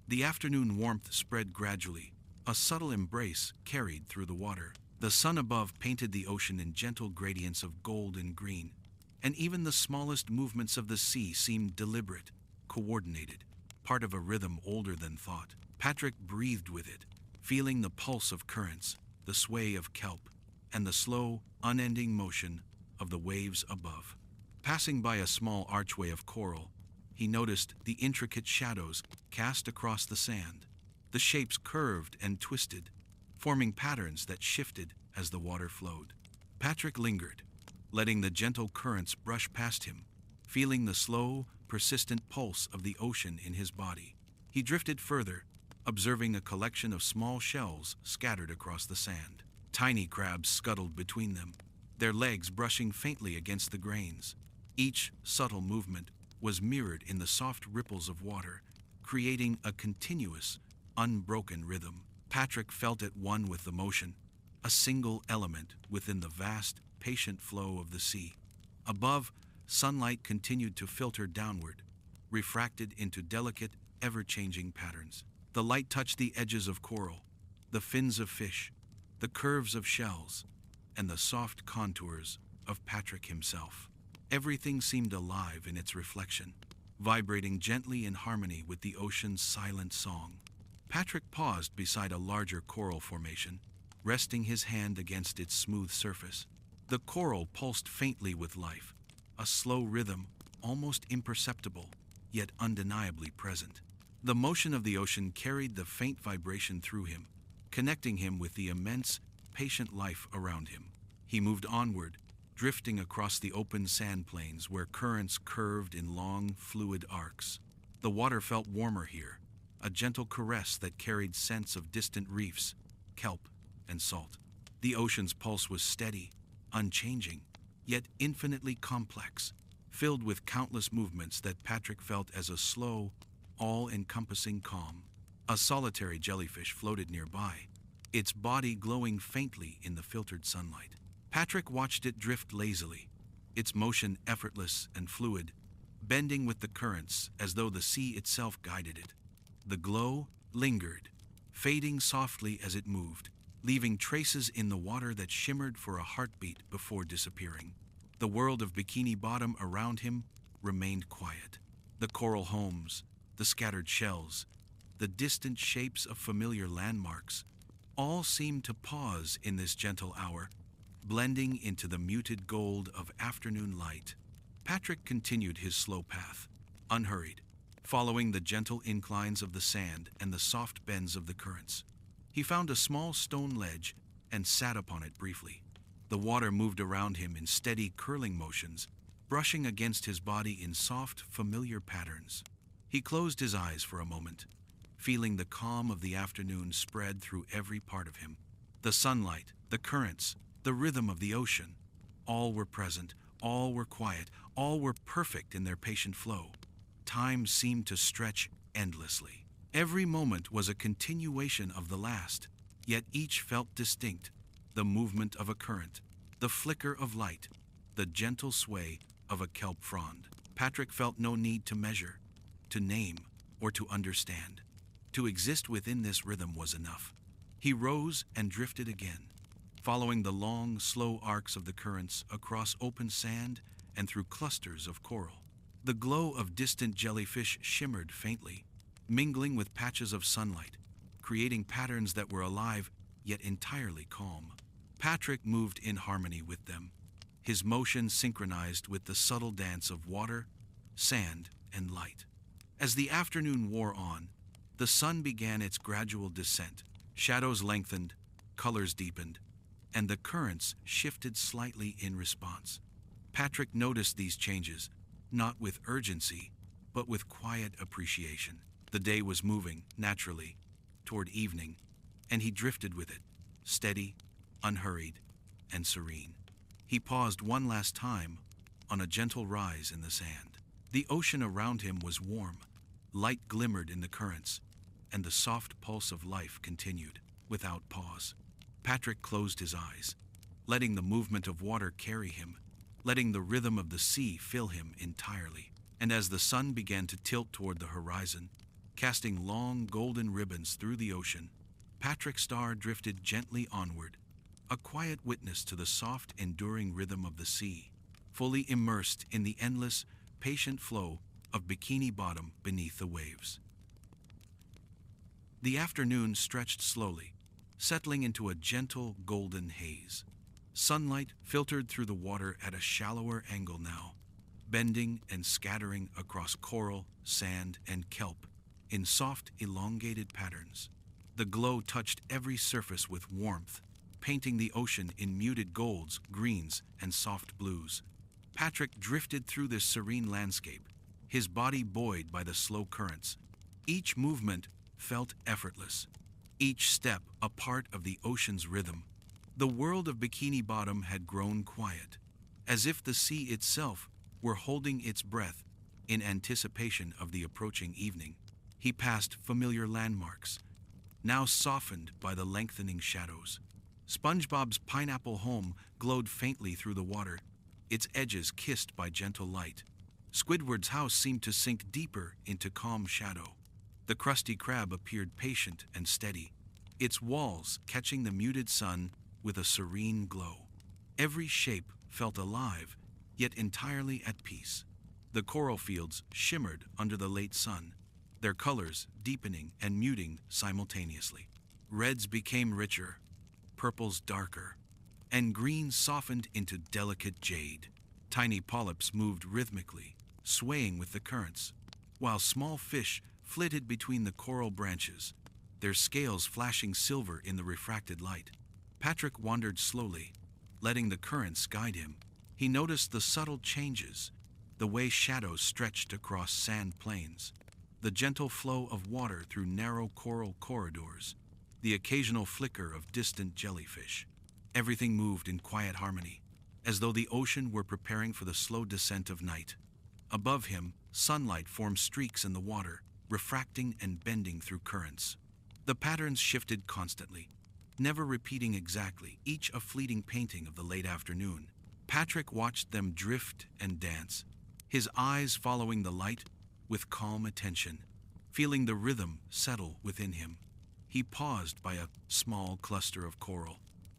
The afternoon warmth spread gradually, a subtle embrace carried through the water. The sun above painted the ocean in gentle gradients of gold and green, and even the smallest movements of the sea seemed deliberate, coordinated, part of a rhythm older than thought. Patrick breathed with it, feeling the pulse of currents, the sway of kelp, and the slow, unending motion of the waves above. Passing by a small archway of coral, he noticed the intricate shadows cast across the sand. The shapes curved and twisted, forming patterns that shifted as the water flowed. Patrick lingered, letting the gentle currents brush past him, feeling the slow, persistent pulse of the ocean in his body. He drifted further, observing a collection of small shells scattered across the sand. Tiny crabs scuttled between them, their legs brushing faintly against the grains. Each subtle movement was mirrored in the soft ripples of water, creating a continuous, unbroken rhythm. Patrick felt at one with the motion, a single element within the vast, patient flow of the sea. Above, sunlight continued to filter downward, refracted into delicate, ever-changing patterns. The light touched the edges of coral, the fins of fish, the curves of shells, and the soft contours of Patrick himself. Everything seemed alive in its reflection, vibrating gently in harmony with the ocean's silent song. Patrick paused beside a larger coral formation, resting his hand against its smooth surface. The coral pulsed faintly with life, a slow rhythm, almost imperceptible, yet undeniably present. The motion of the ocean carried the faint vibration through him, connecting him with the immense, patient life around him. He moved onward, drifting across the open sand plains where currents curved in long, fluid arcs. The water felt warmer here, a gentle caress that carried scents of distant reefs, kelp, and salt. The ocean's pulse was steady, unchanging, yet infinitely complex, filled with countless movements that Patrick felt as a slow, all-encompassing calm. A solitary jellyfish floated nearby, its body glowing faintly in the filtered sunlight. Patrick watched it drift lazily, its motion effortless and fluid, bending with the currents as though the sea itself guided it. The glow lingered, fading softly as it moved, leaving traces in the water that shimmered for a heartbeat before disappearing. The world of Bikini Bottom around him remained quiet. The coral homes, the scattered shells, the distant shapes of familiar landmarks, all seemed to pause in this gentle hour, blending into the muted gold of afternoon light. Patrick continued his slow path, unhurried, following the gentle inclines of the sand and the soft bends of the currents. He found a small stone ledge and sat upon it briefly. The water moved around him in steady, curling motions, brushing against his body in soft, familiar patterns. He closed his eyes for a moment, feeling the calm of the afternoon spread through every part of him. The sunlight, the currents, the rhythm of the ocean, all were present, all were quiet, all were perfect in their patient flow. Time seemed to stretch endlessly. Every moment was a continuation of the last, yet each felt distinct. The movement of a current, the flicker of light, the gentle sway of a kelp frond. Patrick felt no need to measure, to name, or to understand. To exist within this rhythm was enough. He rose and drifted again, following the long, slow arcs of the currents across open sand and through clusters of coral. The glow of distant jellyfish shimmered faintly, mingling with patches of sunlight, creating patterns that were alive yet entirely calm. Patrick moved in harmony with them, his motion synchronized with the subtle dance of water, sand, and light. As the afternoon wore on, the sun began its gradual descent. Shadows lengthened, colors deepened, and the currents shifted slightly in response. Patrick noticed these changes, not with urgency, but with quiet appreciation. The day was moving, naturally, toward evening, and he drifted with it, steady, unhurried, and serene. He paused one last time on a gentle rise in the sand. The ocean around him was warm, light glimmered in the currents, and the soft pulse of life continued, without pause. Patrick closed his eyes, letting the movement of water carry him, letting the rhythm of the sea fill him entirely. And as the sun began to tilt toward the horizon, casting long golden ribbons through the ocean, Patrick's star drifted gently onward, a quiet witness to the soft, enduring rhythm of the sea, fully immersed in the endless, patient flow of Bikini Bottom beneath the waves. The afternoon stretched slowly, settling into a gentle golden haze. Sunlight filtered through the water at a shallower angle now, bending and scattering across coral, sand, and kelp in soft, elongated patterns. The glow touched every surface with warmth, painting the ocean in muted golds, greens, and soft blues. Patrick drifted through this serene landscape, his body buoyed by the slow currents. Each movement felt effortless, each step a part of the ocean's rhythm. The world of Bikini Bottom had grown quiet, as if the sea itself were holding its breath in anticipation of the approaching evening. He passed familiar landmarks, now softened by the lengthening shadows. Spongebob's pineapple home glowed faintly through the water, its edges kissed by gentle light. Squidward's house seemed to sink deeper into calm shadow. The Krusty Krab appeared patient and steady, its walls catching the muted sun with a serene glow. Every shape felt alive, yet entirely at peace. The coral fields shimmered under the late sun, their colors deepening and muting simultaneously. Reds became richer, purples darker, and green softened into delicate jade. Tiny polyps moved rhythmically, swaying with the currents, while small fish flitted between the coral branches, their scales flashing silver in the refracted light. Patrick wandered slowly, letting the currents guide him. He noticed the subtle changes, the way shadows stretched across sand plains, the gentle flow of water through narrow coral corridors, the occasional flicker of distant jellyfish. Everything moved in quiet harmony, as though the ocean were preparing for the slow descent of night. Above him, sunlight formed streaks in the water, refracting and bending through currents. The patterns shifted constantly, never repeating exactly, each a fleeting painting of the late afternoon. Patrick watched them drift and dance, his eyes following the light with calm attention, feeling the rhythm settle within him. He paused by a small cluster of coral,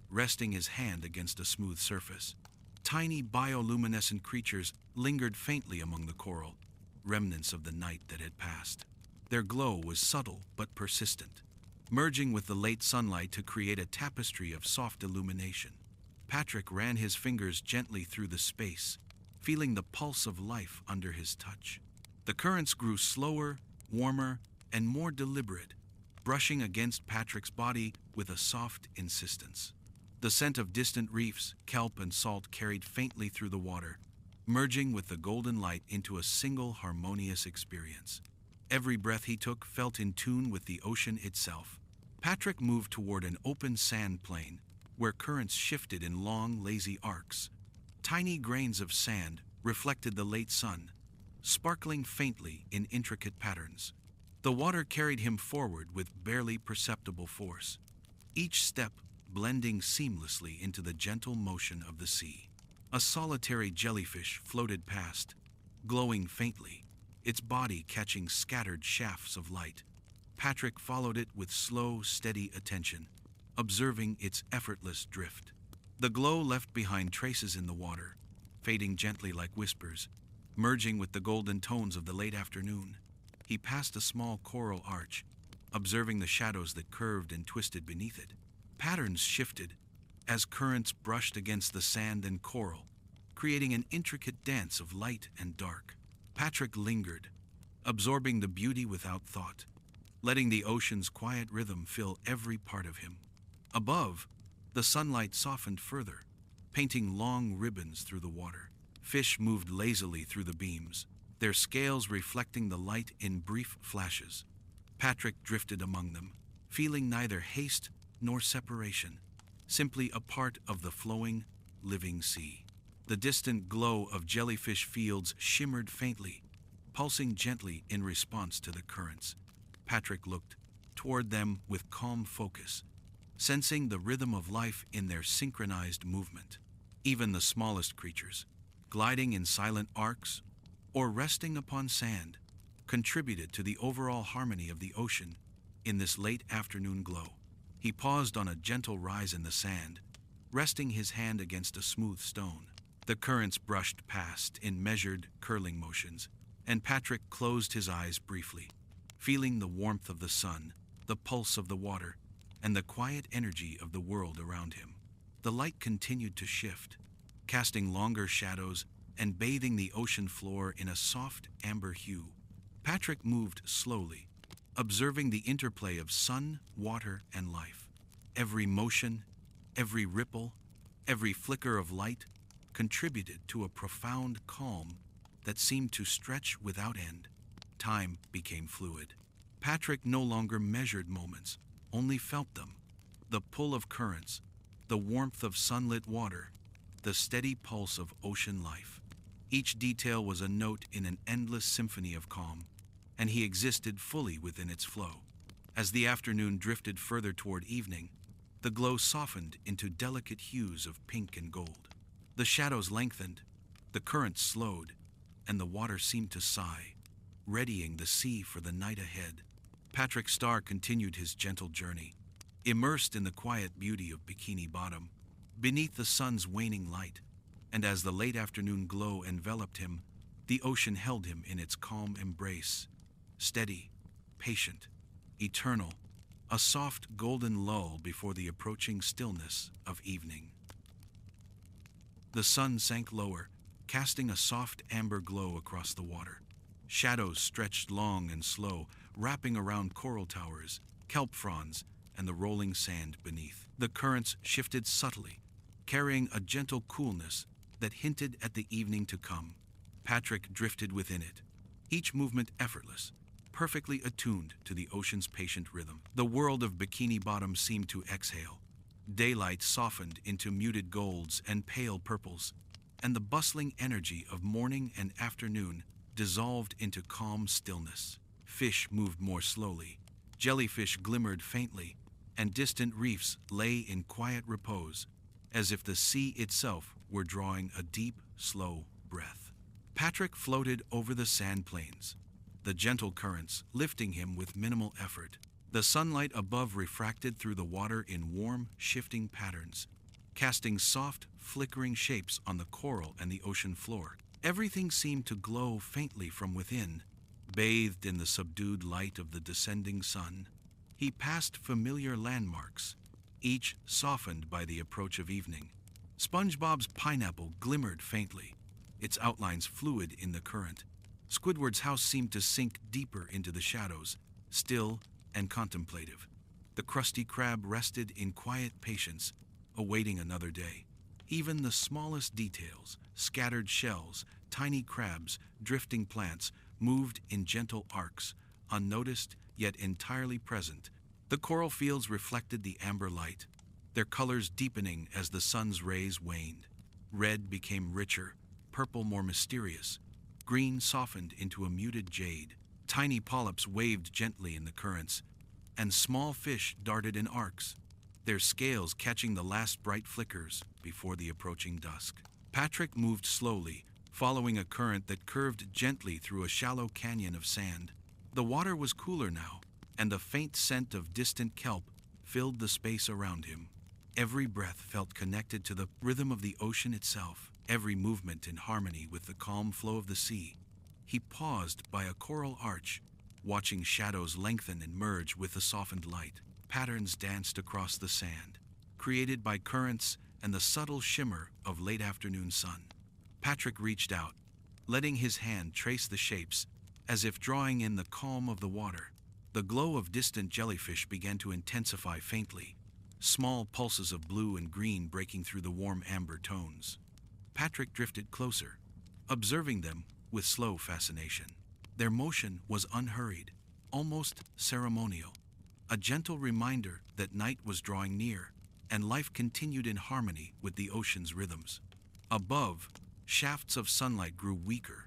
resting his hand against a smooth surface. Tiny bioluminescent creatures lingered faintly among the coral, remnants of the night that had passed. Their glow was subtle but persistent, merging with the late sunlight to create a tapestry of soft illumination. Patrick ran his fingers gently through the space, feeling the pulse of life under his touch. The currents grew slower, warmer, and more deliberate, brushing against Patrick's body with a soft insistence. The scent of distant reefs, kelp, and salt carried faintly through the water, merging with the golden light into a single harmonious experience. Every breath he took felt in tune with the ocean itself. Patrick moved toward an open sand plain, where currents shifted in long, lazy arcs. Tiny grains of sand reflected the late sun, sparkling faintly in intricate patterns. The water carried him forward with barely perceptible force, each step blending seamlessly into the gentle motion of the sea. A solitary jellyfish floated past, glowing faintly, its body catching scattered shafts of light. Patrick followed it with slow, steady attention, observing its effortless drift. The glow left behind traces in the water, fading gently like whispers, merging with the golden tones of the late afternoon. He passed a small coral arch, observing the shadows that curved and twisted beneath it. Patterns shifted as currents brushed against the sand and coral, creating an intricate dance of light and dark. Patrick lingered, absorbing the beauty without thought, letting the ocean's quiet rhythm fill every part of him. Above, the sunlight softened further, painting long ribbons through the water. Fish moved lazily through the beams, their scales reflecting the light in brief flashes. Patrick drifted among them, feeling neither haste nor separation, simply a part of the flowing, living sea. The distant glow of jellyfish fields shimmered faintly, pulsing gently in response to the currents. Patrick looked toward them with calm focus, sensing the rhythm of life in their synchronized movement. Even the smallest creatures, gliding in silent arcs or resting upon sand, contributed to the overall harmony of the ocean in this late afternoon glow. He paused on a gentle rise in the sand, resting his hand against a smooth stone. The currents brushed past in measured, curling motions, and Patrick closed his eyes briefly, feeling the warmth of the sun, the pulse of the water, and the quiet energy of the world around him. The light continued to shift, casting longer shadows and bathing the ocean floor in a soft amber hue. Patrick moved slowly, observing the interplay of sun, water, and life. Every motion, every ripple, every flicker of light contributed to a profound calm that seemed to stretch without end. Time became fluid. Patrick no longer measured moments, only felt them. The pull of currents, the warmth of sunlit water, the steady pulse of ocean life. Each detail was a note in an endless symphony of calm, and he existed fully within its flow. As the afternoon drifted further toward evening, the glow softened into delicate hues of pink and gold. The shadows lengthened, the currents slowed, and the water seemed to sigh, readying the sea for the night ahead. Patrick Starr continued his gentle journey, immersed in the quiet beauty of Bikini Bottom, beneath the sun's waning light, and as the late afternoon glow enveloped him, the ocean held him in its calm embrace, steady, patient, eternal, a soft golden lull before the approaching stillness of evening. The sun sank lower, casting a soft amber glow across the water. Shadows stretched long and slow, wrapping around coral towers, kelp fronds, and the rolling sand beneath. The currents shifted subtly, carrying a gentle coolness that hinted at the evening to come. Patrick drifted within it, each movement effortless, perfectly attuned to the ocean's patient rhythm. The world of Bikini Bottom seemed to exhale. Daylight softened into muted golds and pale purples, and the bustling energy of morning and afternoon dissolved into calm stillness. Fish moved more slowly, jellyfish glimmered faintly, and distant reefs lay in quiet repose, as if the sea itself were drawing a deep, slow breath. Patrick floated over the sand plains, the gentle currents lifting him with minimal effort. The sunlight above refracted through the water in warm, shifting patterns, casting soft, flickering shapes on the coral and the ocean floor. Everything seemed to glow faintly from within, bathed in the subdued light of the descending sun. He passed familiar landmarks, each softened by the approach of evening. Spongebob's pineapple glimmered faintly, its outlines fluid in the current. Squidward's house seemed to sink deeper into the shadows, still and contemplative. The crusty crab rested in quiet patience, awaiting another day. Even the smallest details, scattered shells, tiny crabs, drifting plants, moved in gentle arcs, unnoticed yet entirely present. The coral fields reflected the amber light, their colors deepening as the sun's rays waned. Red became richer, purple more mysterious, green softened into a muted jade. Tiny polyps waved gently in the currents, and small fish darted in arcs, their scales catching the last bright flickers before the approaching dusk. Patrick moved slowly, following a current that curved gently through a shallow canyon of sand. The water was cooler now, and the faint scent of distant kelp filled the space around him. Every breath felt connected to the rhythm of the ocean itself, every movement in harmony with the calm flow of the sea. He paused by a coral arch, watching shadows lengthen and merge with the softened light. Patterns danced across the sand, created by currents and the subtle shimmer of late afternoon sun. Patrick reached out, letting his hand trace the shapes, as if drawing in the calm of the water. The glow of distant jellyfish began to intensify faintly, small pulses of blue and green breaking through the warm amber tones. Patrick drifted closer, observing them with slow fascination. Their motion was unhurried, almost ceremonial, a gentle reminder that night was drawing near, and life continued in harmony with the ocean's rhythms. Above, shafts of sunlight grew weaker,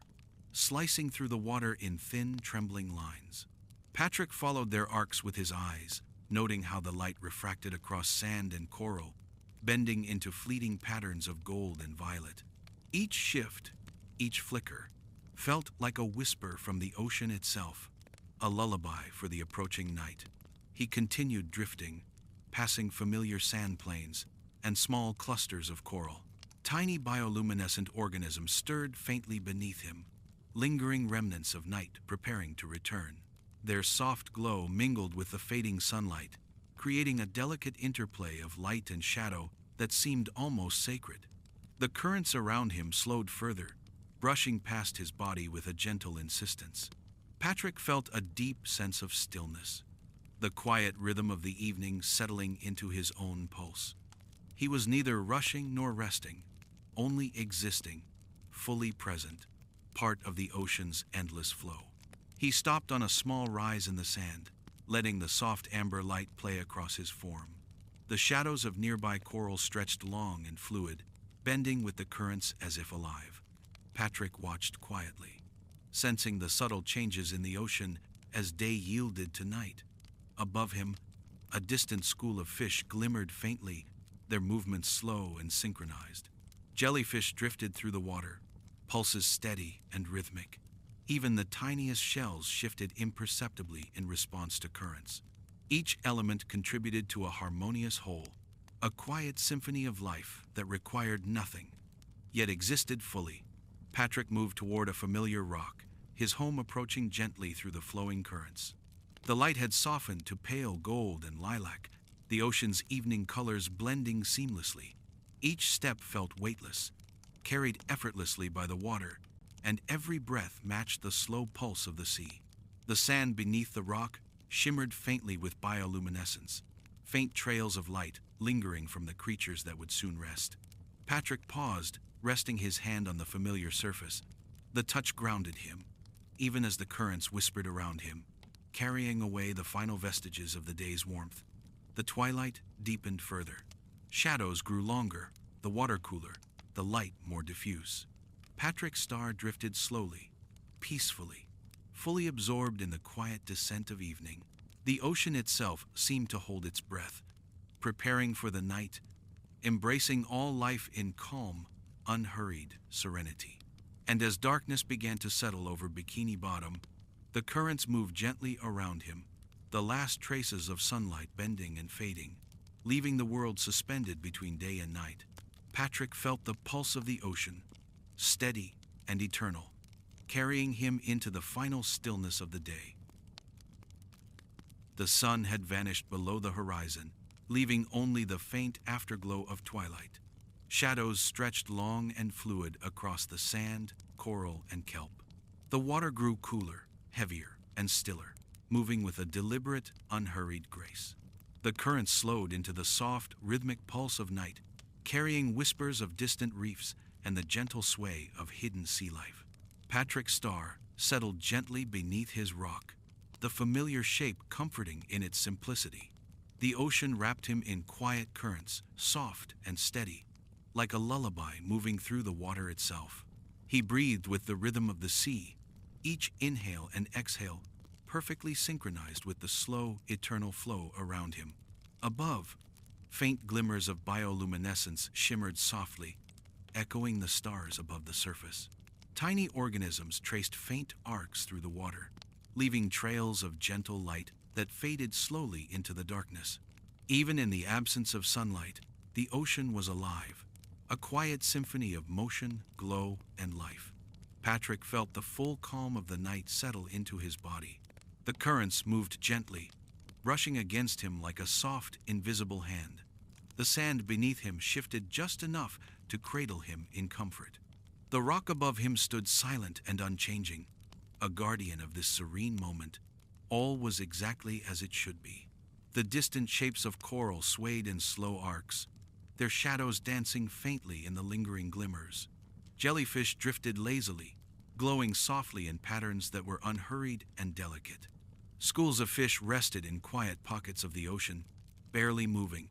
slicing through the water in thin, trembling lines. Patrick followed their arcs with his eyes, noting how the light refracted across sand and coral, bending into fleeting patterns of gold and violet. Each shift, each flicker, felt like a whisper from the ocean itself, a lullaby for the approaching night. He continued drifting, passing familiar sand plains and small clusters of coral. Tiny bioluminescent organisms stirred faintly beneath him, lingering remnants of night preparing to return. Their soft glow mingled with the fading sunlight, creating a delicate interplay of light and shadow that seemed almost sacred. The currents around him slowed further, brushing past his body with a gentle insistence. Patrick felt a deep sense of stillness, the quiet rhythm of the evening settling into his own pulse. He was neither rushing nor resting, only existing, fully present, part of the ocean's endless flow. He stopped on a small rise in the sand, letting the soft amber light play across his form. The shadows of nearby coral stretched long and fluid, bending with the currents as if alive. Patrick watched quietly, sensing the subtle changes in the ocean as day yielded to night. Above him, a distant school of fish glimmered faintly, their movements slow and synchronized. Jellyfish drifted through the water, pulses steady and rhythmic. Even the tiniest shells shifted imperceptibly in response to currents. Each element contributed to a harmonious whole, a quiet symphony of life that required nothing, yet existed fully. Patrick moved toward a familiar rock, his home approaching gently through the flowing currents. The light had softened to pale gold and lilac, the ocean's evening colors blending seamlessly. Each step felt weightless, carried effortlessly by the water, and every breath matched the slow pulse of the sea. The sand beneath the rock shimmered faintly with bioluminescence, faint trails of light lingering from the creatures that would soon rest. Patrick paused, resting his hand on the familiar surface. The touch grounded him, even as the currents whispered around him, carrying away the final vestiges of the day's warmth. The twilight deepened further. Shadows grew longer, the water cooler, the light more diffuse. Patrick's star drifted slowly, peacefully, fully absorbed in the quiet descent of evening. The ocean itself seemed to hold its breath, preparing for the night, embracing all life in calm, unhurried serenity. And as darkness began to settle over Bikini Bottom, the currents moved gently around him, the last traces of sunlight bending and fading, leaving the world suspended between day and night. Patrick felt the pulse of the ocean, steady and eternal, carrying him into the final stillness of the day. The sun had vanished below the horizon, leaving only the faint afterglow of twilight. Shadows stretched long and fluid across the sand, coral, and kelp. The water grew cooler, heavier, and stiller, moving with a deliberate, unhurried grace. The currents slowed into the soft, rhythmic pulse of night, carrying whispers of distant reefs and the gentle sway of hidden sea life. Patrick's star settled gently beneath his rock, the familiar shape comforting in its simplicity. The ocean wrapped him in quiet currents, soft and steady, like a lullaby moving through the water itself. He breathed with the rhythm of the sea, each inhale and exhale perfectly synchronized with the slow, eternal flow around him. Above, faint glimmers of bioluminescence shimmered softly, echoing the stars above the surface. Tiny organisms traced faint arcs through the water, leaving trails of gentle light that faded slowly into the darkness. Even in the absence of sunlight, the ocean was alive, a quiet symphony of motion, glow, and life. Patrick felt the full calm of the night settle into his body. The currents moved gently, brushing against him like a soft, invisible hand. The sand beneath him shifted just enough to cradle him in comfort. The rock above him stood silent and unchanging, a guardian of this serene moment. All was exactly as it should be. The distant shapes of coral swayed in slow arcs, their shadows dancing faintly in the lingering glimmers. Jellyfish drifted lazily, glowing softly in patterns that were unhurried and delicate. Schools of fish rested in quiet pockets of the ocean, barely moving,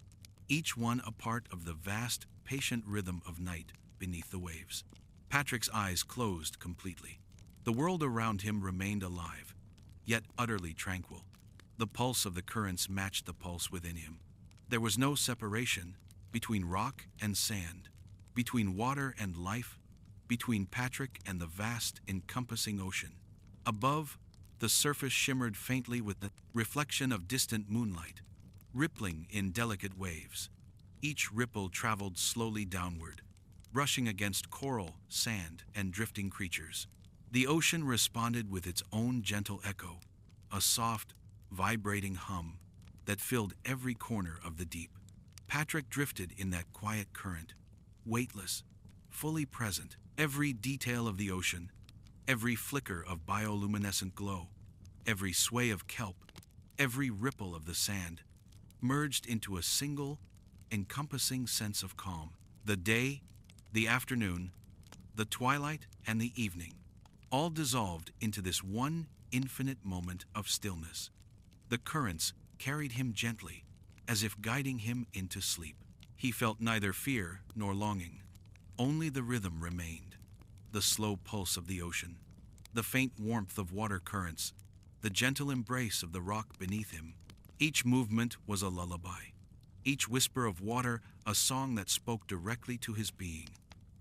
each one a part of the vast, patient rhythm of night beneath the waves. Patrick's eyes closed completely. The world around him remained alive, yet utterly tranquil. The pulse of the currents matched the pulse within him. There was no separation between rock and sand, between water and life, between Patrick and the vast, encompassing ocean. Above, the surface shimmered faintly with the reflection of distant moonlight, rippling in delicate waves. Each ripple traveled slowly downward, brushing against coral, sand, and drifting creatures. The ocean responded with its own gentle echo, a soft, vibrating hum that filled every corner of the deep. Patrick drifted in that quiet current, weightless, fully present. Every detail of the ocean, every flicker of bioluminescent glow, Every sway of kelp, every ripple of the sand, merged into a single, encompassing sense of calm. The day, the afternoon, the twilight, and the evening, all dissolved into this one infinite moment of stillness. The currents carried him gently, as if guiding him into sleep. He felt neither fear nor longing. Only the rhythm remained, the slow pulse of the ocean, the faint warmth of water currents, the gentle embrace of the rock beneath him. Each movement was a lullaby, each whisper of water a song that spoke directly to his being.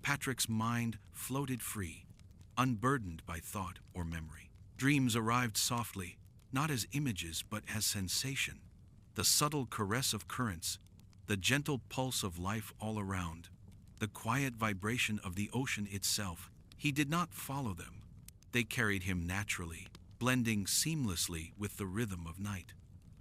Patrick's mind floated free, unburdened by thought or memory. Dreams arrived softly, not as images but as sensation. The subtle caress of currents, the gentle pulse of life all around, the quiet vibration of the ocean itself. He did not follow them. They carried him naturally, blending seamlessly with the rhythm of night.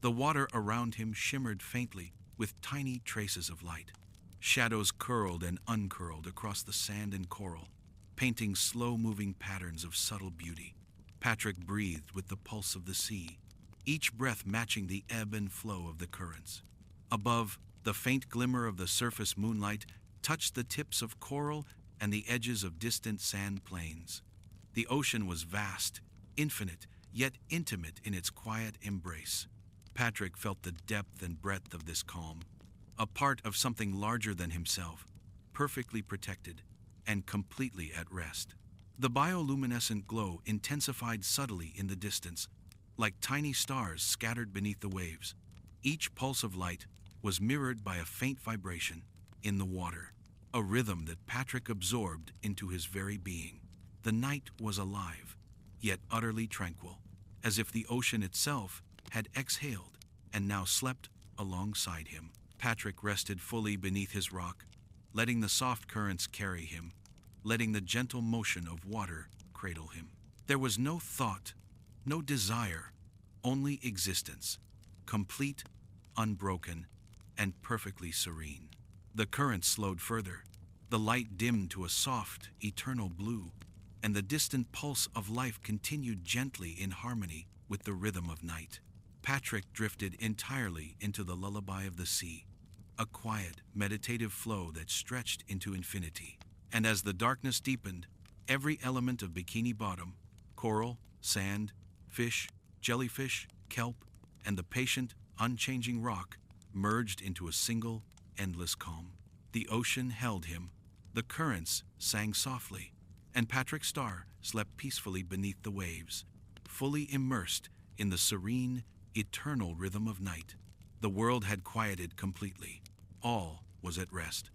The water around him shimmered faintly with tiny traces of light. Shadows curled and uncurled across the sand and coral, painting slow-moving patterns of subtle beauty. Patrick breathed with the pulse of the sea, each breath matching the ebb and flow of the currents. Above, the faint glimmer of the surface moonlight touched the tips of coral and the edges of distant sand plains. The ocean was vast, infinite, yet intimate in its quiet embrace. Patrick felt the depth and breadth of this calm, a part of something larger than himself, perfectly protected and completely at rest. The bioluminescent glow intensified subtly in the distance, like tiny stars scattered beneath the waves. Each pulse of light was mirrored by a faint vibration in the water, a rhythm that Patrick absorbed into his very being. The night was alive, yet utterly tranquil, as if the ocean itself had exhaled and now slept alongside him. Patrick rested fully beneath his rock, letting the soft currents carry him, letting the gentle motion of water cradle him. There was no thought, no desire, only existence, complete, unbroken, and perfectly serene. The currents slowed further, the light dimmed to a soft, eternal blue, and the distant pulse of life continued gently in harmony with the rhythm of night. Patrick drifted entirely into the lullaby of the sea, a quiet, meditative flow that stretched into infinity. And as the darkness deepened, every element of Bikini Bottom, coral, sand, fish, jellyfish, kelp, and the patient, unchanging rock merged into a single, endless calm. The ocean held him, the currents sang softly, and Patrick Starr slept peacefully beneath the waves, fully immersed in the serene, eternal rhythm of night. The world had quieted completely. All was at rest.